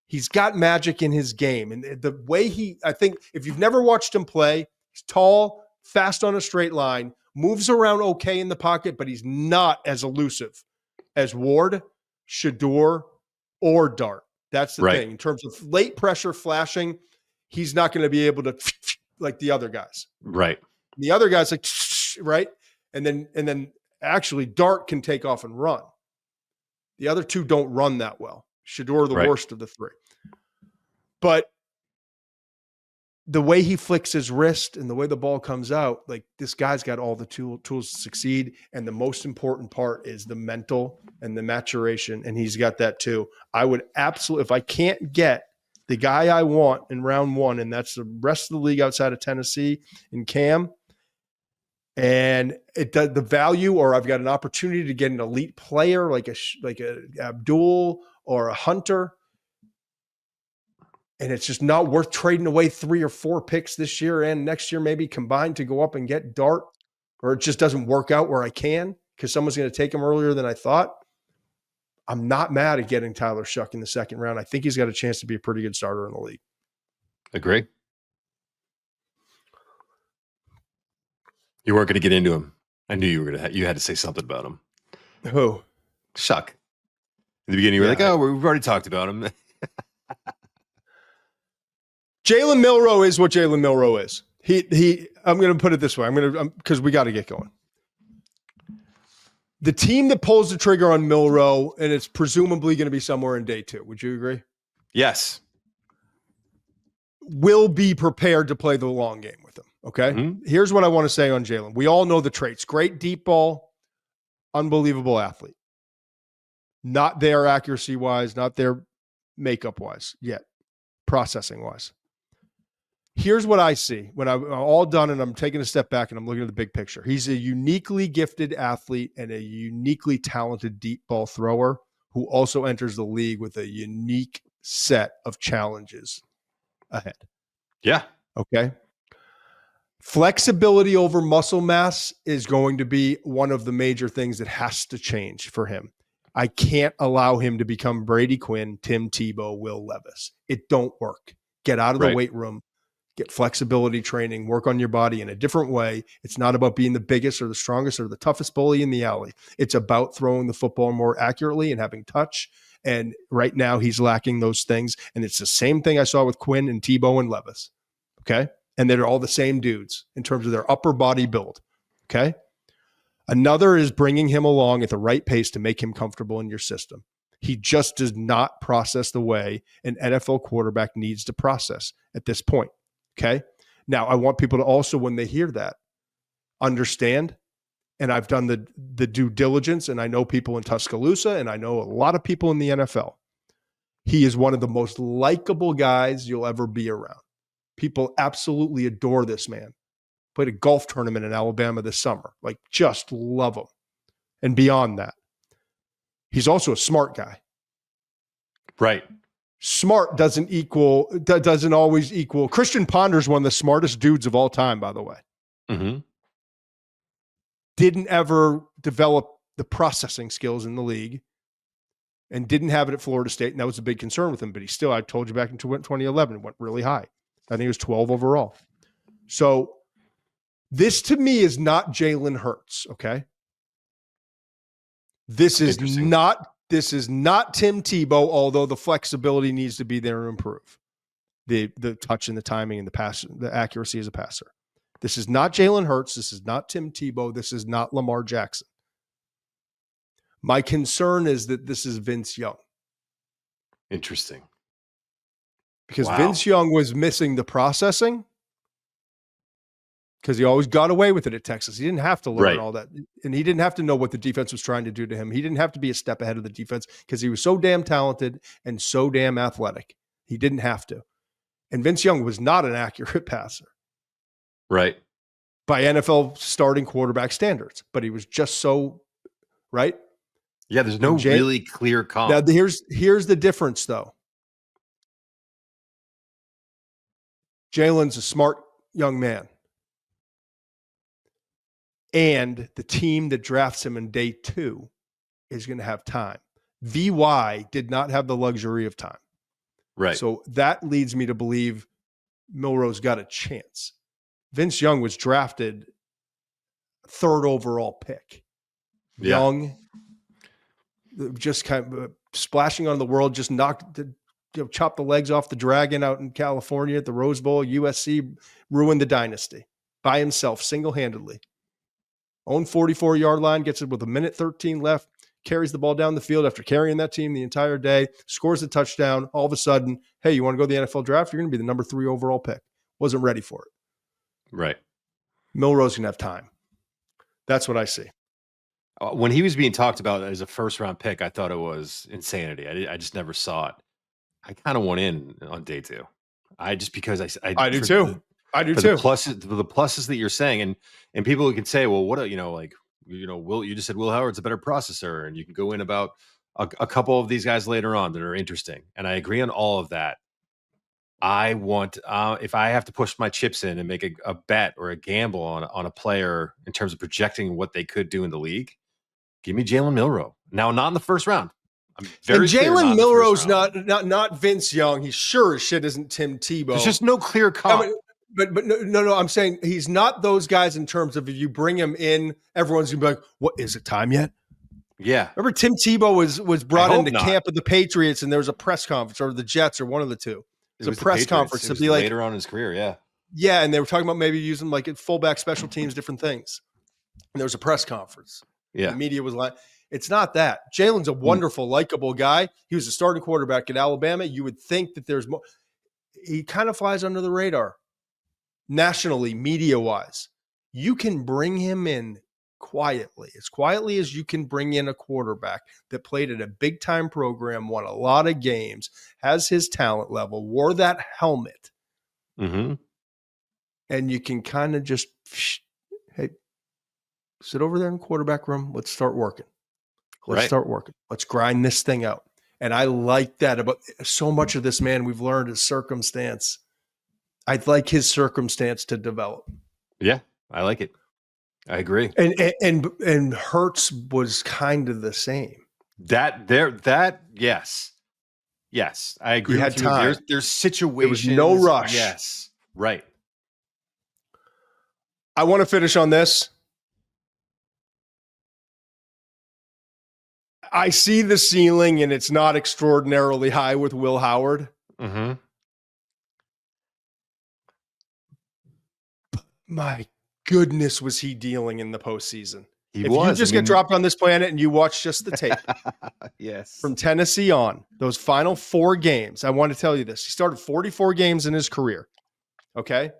He's got magic in his game. And the way I think if you've never watched him play, he's tall, fast on a straight line, moves around okay in the pocket, but he's not as elusive as Ward, Shedeur, or Dart. That's the thing. In terms of late pressure flashing, he's not going to be able to like the other guys. Right. The other guys like, right? And then actually Dart can take off and run. The other two don't run that well. Shedeur, the worst of the three. But the way he flicks his wrist and the way the ball comes out, like this guy's got all the tools to succeed. And the most important part is the mental and the maturation. And he's got that too. I would absolutely, if I can't get the guy I want in round 1, and that's the rest of the league outside of Tennessee and Cam, and it does the value, or I've got an opportunity to get an elite player like a Abdul or a Hunter, and it's just not worth trading away 3 or 4 picks this year and next year maybe combined to go up and get Dart, or it just doesn't work out where I can because someone's going to take him earlier than I thought. I'm not mad at getting Tyler Shough in the second round. I think he's got a chance to be a pretty good starter in the league. Agree. You weren't going to get into him. I knew you were going to. You had to say something about him. Who? Shough. In the beginning, you were like, "Oh, we've already talked about him." Jalen Milroe is what Jalen Milroe is. He. I'm going to put it this way. Because we got to get going. The team that pulls the trigger on Milroe, and it's presumably going to be somewhere in day 2. Would you agree? Yes. Will be prepared to play the long game with him. Okay. Mm-hmm. Here's what I want to say on Jalen. We all know the traits. Great deep ball, unbelievable athlete. Not there accuracy wise, not there makeup wise yet, processing wise. Here's what I see when I'm all done and I'm taking a step back and I'm looking at the big picture. He's a uniquely gifted athlete and a uniquely talented deep ball thrower who also enters the league with a unique set of challenges ahead. Yeah. Okay. Flexibility over muscle mass is going to be one of the major things that has to change for him. I can't allow him to become Brady Quinn, Tim Tebow, Will Levis. It don't work. Get out of the weight room. Get flexibility training, work on your body in a different way. It's not about being the biggest or the strongest or the toughest bully in the alley. It's about throwing the football more accurately and having touch. And right now he's lacking those things. And it's the same thing I saw with Quinn and Tebow and Levis. Okay. And they're all the same dudes in terms of their upper body build. Okay. Another is bringing him along at the right pace to make him comfortable in your system. He just does not process the way an NFL quarterback needs to process at this point. Okay. Now, I want people to also, when they hear that, understand and I've done the due diligence, and I know people in Tuscaloosa, and I know a lot of people in the NFL. He is one of the most likable guys you'll ever be around. People absolutely adore this man. Played a golf tournament in Alabama this summer. Like, just love him. And beyond that, he's also a smart guy. Right. Smart doesn't always equal. Christian Ponder's one of the smartest dudes of all time, by the way. Mm-hmm. Didn't ever develop the processing skills in the league and didn't have it at Florida State. And that was a big concern with him. But he still, I told you back in 2011, went really high. I think it was 12 overall. So this to me is not Jalen Hurts, okay? This is not Tim Tebow, although the flexibility needs to be there to improve. The touch and the timing and the accuracy as a passer. This is not Jalen Hurts. This is not Tim Tebow. This is not Lamar Jackson. My concern is that this is Vince Young. Interesting. Because Vince Young was missing the processing because he always got away with it at Texas. He didn't have to learn all that. And he didn't have to know what the defense was trying to do to him. He didn't have to be a step ahead of the defense because he was so damn talented and so damn athletic. He didn't have to. And Vince Young was not an accurate passer. Right. By NFL starting quarterback standards. But he was just so, right? Yeah, there's no really clear comp. Now, here's the difference, though. Jalen's a smart young man. And the team that drafts him in day 2 is going to have time. VY did not have the luxury of time. Right. So that leads me to believe Milroe's got a chance. Vince Young was drafted 3rd overall pick. Yeah. Young, just kind of splashing on the world, just chopped the legs off the dragon out in California at the Rose Bowl. USC ruined the dynasty by himself, single-handedly. Own 44-yard line, gets it with 1:13 left, carries the ball down the field after carrying that team the entire day, scores a touchdown. All of a sudden, hey, you want to go to the NFL draft? You're going to be the number 3 overall pick. Wasn't ready for it. Right. Milroe's going to have time. That's what I see. When he was being talked about as a first-round pick, I thought it was insanity. I just never saw it. I kind of went in on day 2. I do too. I do too. The pluses that you're saying, and people can say, well, what Will, you just said Will Howard's a better processor, and you can go in about a couple of these guys later on that are interesting, and I agree on all of that. I want if I have to push my chips in and make a bet or a gamble on a player in terms of projecting what they could do in the league, give me Jalen Milroe. Now, not in the first round. I'm very Jalen Milroe's not Vince Young. He sure as shit isn't Tim Tebow. There's just no clear comp. But no. I'm saying he's not those guys in terms of if you bring him in, everyone's gonna be like, "What is it time yet?" Yeah. Remember Tim Tebow was brought into camp of the Patriots, and there was a press conference, or the Jets, or one of the two. It was a press conference to be like later on in his career. Yeah. Yeah, and they were talking about maybe using like fullback, special teams, different things. And there was a press conference. Yeah. The media was like, it's not that. Jalen's a wonderful, likable guy. He was a starting quarterback at Alabama. You would think that there's more. He kind of flies under the radar nationally, media-wise. You can bring him in quietly as you can bring in a quarterback that played at a big-time program, won a lot of games, has his talent level, wore that helmet. Mm-hmm. And you can kind of just, hey, sit over there in the quarterback room. Let's start working. Start working. Let's grind this thing out. And I like that about so much of this man we've learned is circumstance. I'd like his circumstance to develop. Yeah, I like it. I agree. And Hurts was kind of the same. Yes, I agree. He had time. There's situations. There was no rush. Yes, right. I want to finish on this. I see the ceiling, and it's not extraordinarily high with Will Howard. Mm-hmm. My goodness, was he dealing in the postseason? If you just get dropped on this planet and you watch just the tape, yes, from Tennessee on, those final 4 games, I want to tell you this. He started 44 games in his career. Okay.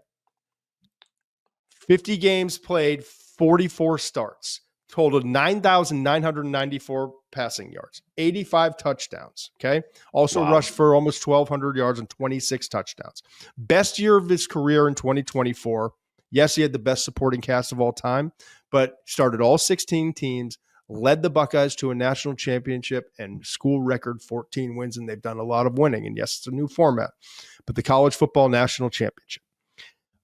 50 games played, 44 starts. totaled 9,994 passing yards, 85 touchdowns. Okay. Also rushed for almost 1,200 yards and 26 touchdowns. Best year of his career in 2024. Yes, he had the best supporting cast of all time, but started all 16 teams, led the Buckeyes to a national championship and school record 14 wins, and they've done a lot of winning. And yes, it's a new format, but the college football national championship.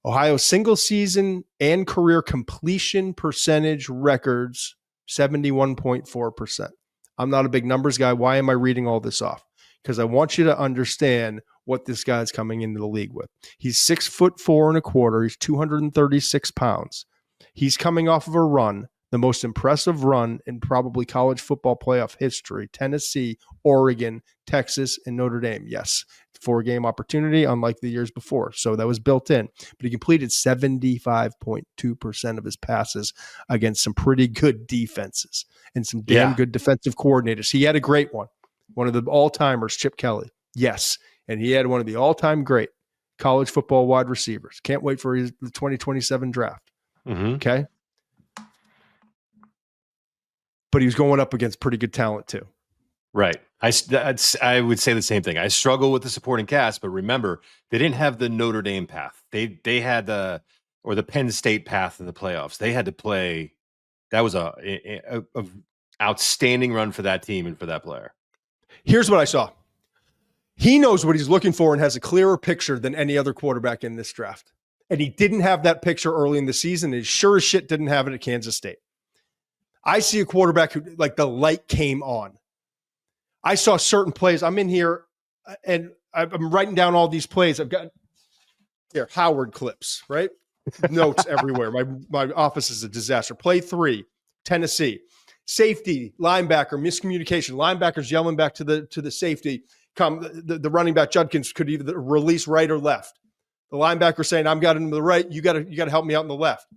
Ohio's single season and career completion percentage records, 71.4%. I'm not a big numbers guy. Why am I reading all this off? Because I want you to understand what this guy's coming into the league with. He's 6'4". He's 236 pounds. He's coming off of a run, the most impressive run in probably college football playoff history. Tennessee, Oregon, Texas, and Notre Dame. Yes, 4-game opportunity, unlike the years before. So that was built in. But he completed 75.2% of his passes against some pretty good defenses and some damn good defensive coordinators. He had a great one. One of the all-timers, Chip Kelly. Yes. And he had one of the all-time great college football wide receivers. Can't wait for the 2027 draft. Okay. But he was going up against pretty good talent too. Right. I would say the same thing. I struggle with the supporting cast, but remember, they didn't have the Notre Dame path. They had the Penn State path in the playoffs. They had to play. That was a outstanding run for that team and for that player. Here's what I saw. He knows what he's looking for and has a clearer picture than any other quarterback in this draft. And he didn't have that picture early in the season. And he sure as shit didn't have it at Kansas State. I see a quarterback who, like, the light came on. I saw certain plays. I'm in here and I'm writing down all these plays. I've got here Howard clips, right? Notes everywhere. My office is a disaster. Play 3, Tennessee. Safety, linebacker, miscommunication. Linebackers yelling back to the safety. The running back Judkins could either release right or left. The linebacker saying, "I'm got him to the right. You got to help me out on the left."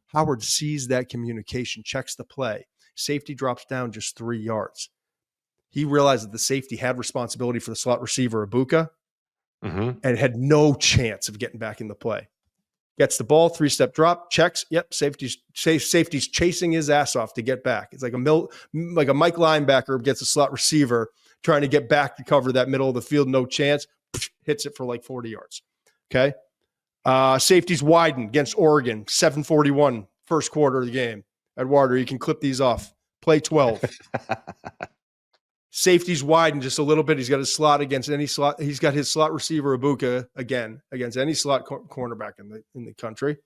Howard sees that communication, checks the play. Safety drops down just 3 yards. He realized that the safety had responsibility for the slot receiver, Ibuka, and had no chance of getting back in the play. Gets the ball, 3-step drop, checks. Yep, safety's chasing his ass off to get back. It's like a Mike linebacker gets a slot receiver trying to get back to cover that middle of the field, no chance, hits it for like 40 yards. Okay. Safeties widen against Oregon, 7:41, first quarter of the game. Eduardo, you can clip these off. Play 12. Safeties widen just a little bit. He's got his slot against any slot. He's got his slot receiver, Ibuka, again, against any slot cornerback in the country.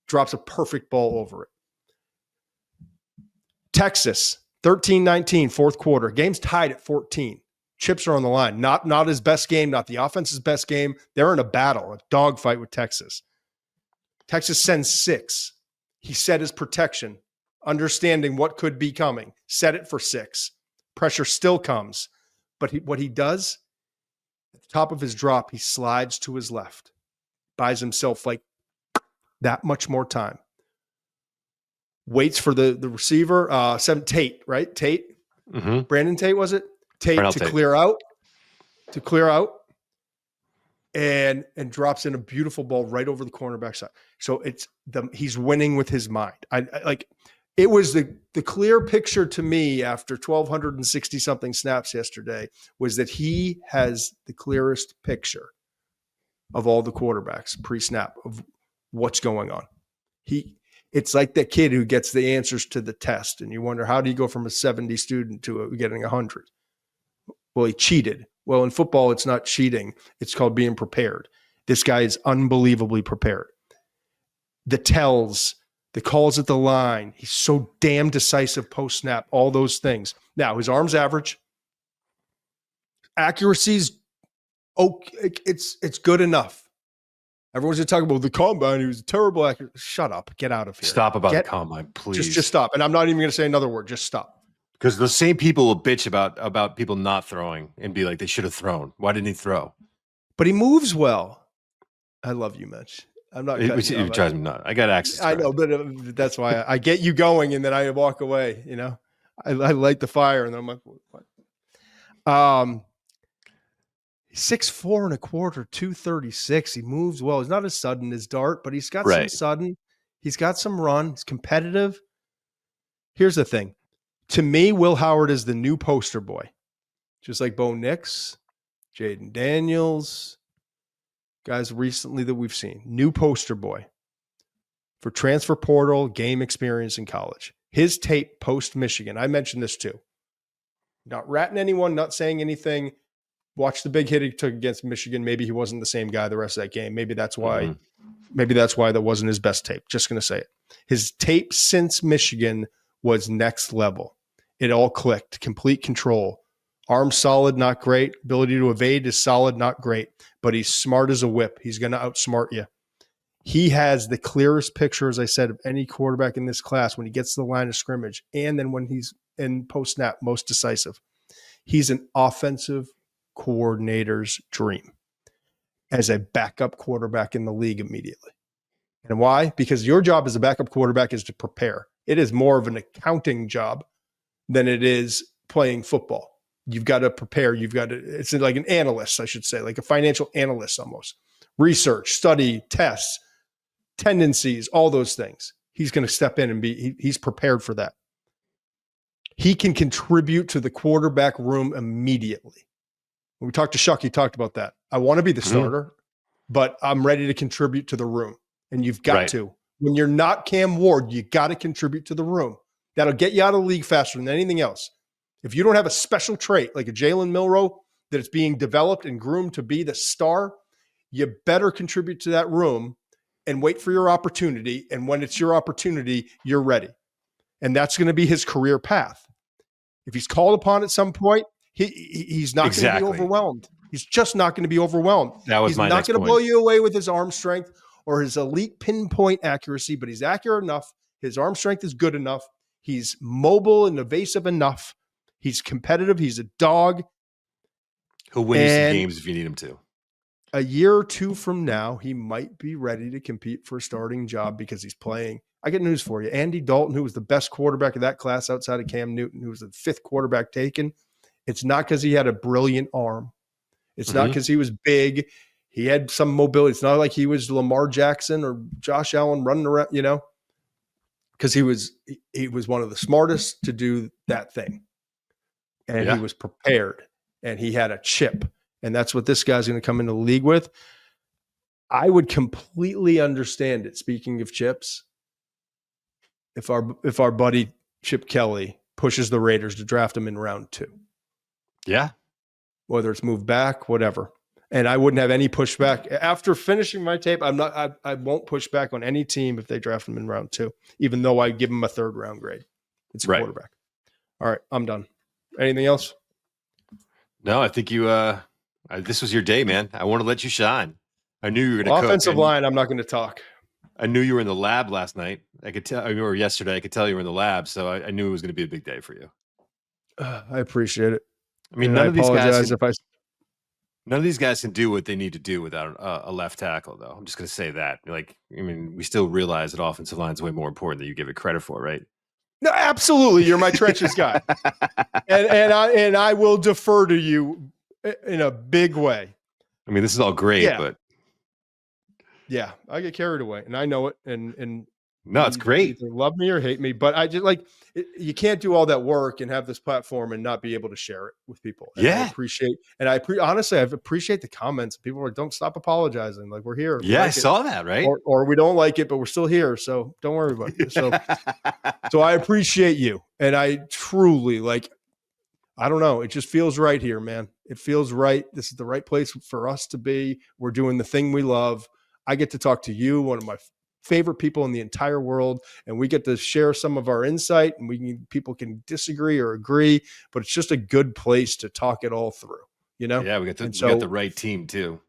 Drops a perfect ball over it. Texas, 13-19, fourth quarter. Game's tied at 14. Chips are on the line. Not his best game, not the offense's best game. They're in a battle, a dogfight with Texas. Texas sends 6. He set his protection, understanding what could be coming. Set it for 6. Pressure still comes. But what he does, at the top of his drop, he slides to his left. Buys himself like that much more time. Waits for the receiver, Tate, right? Tate? Brandon Tate, was it? Tate to clear out, and drops in a beautiful ball right over the cornerback side. So he's winning with his mind. It was the clear picture to me after 1,260 something snaps yesterday was that he has the clearest picture of all the quarterbacks pre-snap of what's going on. It's like that kid who gets the answers to the test, and you wonder, how do you go from a 70 student to getting 100? Well, he cheated. Well, in football, it's not cheating. It's called being prepared. This guy is unbelievably prepared. The tells, the calls at the line, he's so damn decisive post-snap, all those things. Now, his arm's average. Accuracy's, it's good enough. Everyone's going to talk about the combine. He was a terrible actor. Shut up. Get out of here. Stop about the combine, please. Just stop. And I'm not even going to say another word. Just stop. Because the same people will bitch about people not throwing and be like, they should have thrown. Why didn't he throw? But he moves well. I love you, Mitch. I'm not. It drives me nuts. I got access to I know, but that's why I get you going and then I walk away. You know, I light the fire and then I'm like, what? 6'4.25", 236. He moves well. He's not as sudden as Dart, but he's got some sudden. He's got some run. He's competitive. Here's the thing. To me, Will Howard is the new poster boy. Just like Bo Nix, Jaden Daniels, guys recently that we've seen. New poster boy for transfer portal, game experience in college. His tape post-Michigan, I mentioned this too. Not ratting anyone, not saying anything. Watch the big hit he took against Michigan. Maybe he wasn't the same guy the rest of that game. Maybe that's why. Maybe that's why that wasn't his best tape. Just going to say it. His tape since Michigan was next level. It all clicked. Complete control. Arm solid, not great. Ability to evade is solid, not great. But he's smart as a whip. He's going to outsmart you. He has the clearest picture, as I said, of any quarterback in this class when he gets to the line of scrimmage, and then when he's in post-snap, most decisive. He's an offensive coordinator's dream as a backup quarterback in the league immediately. And why? Because your job as a backup quarterback is to prepare. It is more of an accounting job than it is playing football. You've got to prepare. It's like an analyst, I should say, like a financial analyst almost. Research, study, tests, tendencies, all those things. He's going to step in and he's prepared for that. He can contribute to the quarterback room immediately. When we talked to Shough, he talked about that. I want to be the starter, but I'm ready to contribute to the room. And you've got to. When you're not Cam Ward, you got to contribute to the room. That'll get you out of the league faster than anything else. If you don't have a special trait like a Jalen Milroe that is being developed and groomed to be the star, you better contribute to that room and wait for your opportunity. And when it's your opportunity, you're ready. And that's going to be his career path. If he's called upon at some point, he's not going to be overwhelmed. He's just not going to be overwhelmed. He's not going to blow you away with his arm strength or his elite pinpoint accuracy, but he's accurate enough. His arm strength is good enough. He's mobile and evasive enough. He's competitive. He's a dog. He'll win you some games if you need him to. A year or two from now, he might be ready to compete for a starting job because he's playing. I get news for you. Andy Dalton, who was the best quarterback of that class outside of Cam Newton, who was the fifth quarterback taken, it's not because he had a brilliant arm. It's not because he was big. He had some mobility. It's not like he was Lamar Jackson or Josh Allen running around, because he was one of the smartest to do that thing. And he was prepared and he had a chip. And that's what this guy's going to come into the league with. I would completely understand it. Speaking of chips, if our buddy Chip Kelly pushes the Raiders to draft him in round 2. Yeah. Whether it's moved back, whatever. And I wouldn't have any pushback. After finishing my tape, I won't push back on any team if they draft him in round 2, even though I give him a 3rd round grade. It's a quarterback. All right, I'm done. Anything else? No, I think you this was your day, man. I want to let you shine. I knew you were going to offensive line, I'm not going to talk. I knew you were in the lab last night. I could tell, or yesterday, I could tell you were in the lab. So I knew it was going to be a big day for you. I appreciate it. I mean, none of these guys can do what they need to do without a left tackle, though. I'm just going to say that. We still realize that offensive line is way more important than you give it credit for, right? No, absolutely. You're my trenches guy, and I will defer to you in a big way. I mean, this is all great, but yeah, I get carried away, and I know it. And no, it's great. Either love me or hate me, but I just you can't do all that work and have this platform and not be able to share it with people. And I appreciate, honestly, I appreciate the comments. People are like, don't stop apologizing. Like, we're here. Yeah, I saw that, right? Or we don't like it, but we're still here. So don't worry about it. So I appreciate you. And I truly I don't know. It just feels right here, man. It feels right. This is the right place for us to be. We're doing the thing we love. I get to talk to you, one of my favorite people in the entire world, and we get to share some of our insight, and people can disagree or agree, but it's just a good place to talk it all through, Yeah, we got the right team too.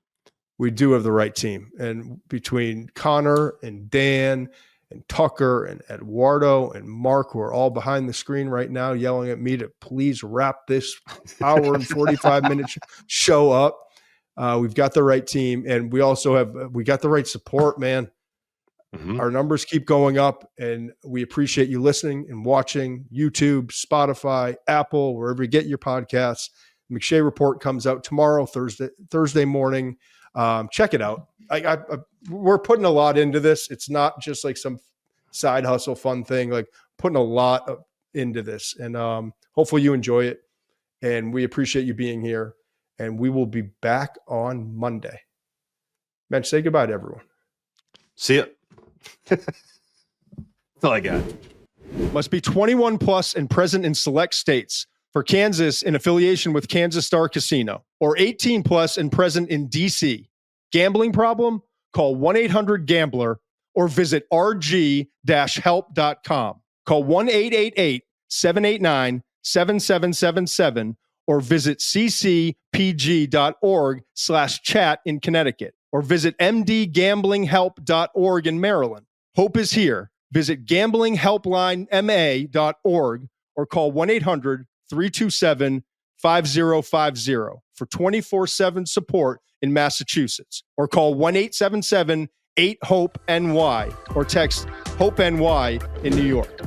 We do have the right team, and between Conor and Dan and Tucker and Eduardo and Mark, who are all behind the screen right now yelling at me to please wrap this hour and 45-minute show up. We've got the right team, and we got the right support, man. Our numbers keep going up, and we appreciate you listening and watching. YouTube, Spotify, Apple, wherever you get your podcasts. McShay Report comes out tomorrow, Thursday morning. Check it out. We're putting a lot into this. It's not just like some side hustle fun thing. Like, putting a lot into this. And hopefully you enjoy it. And we appreciate you being here. And we will be back on Monday. Muench, say goodbye to everyone. See ya. That's all I got. Must be 21 plus and present in select states. For Kansas, in affiliation with Kansas Star Casino, or 18 plus and present in DC. Gambling problem? Call 1-800-GAMBLER or visit rg-help.com. Call 1-888-789-7777 or visit ccpg.org/chat in Connecticut or visit mdgamblinghelp.org in Maryland. Hope is here. Visit gamblinghelplinema.org or call 1-800-327-5050 for 24/7 support in Massachusetts, or call 1-877-8-HOPE-NY or text HOPE-NY in New York.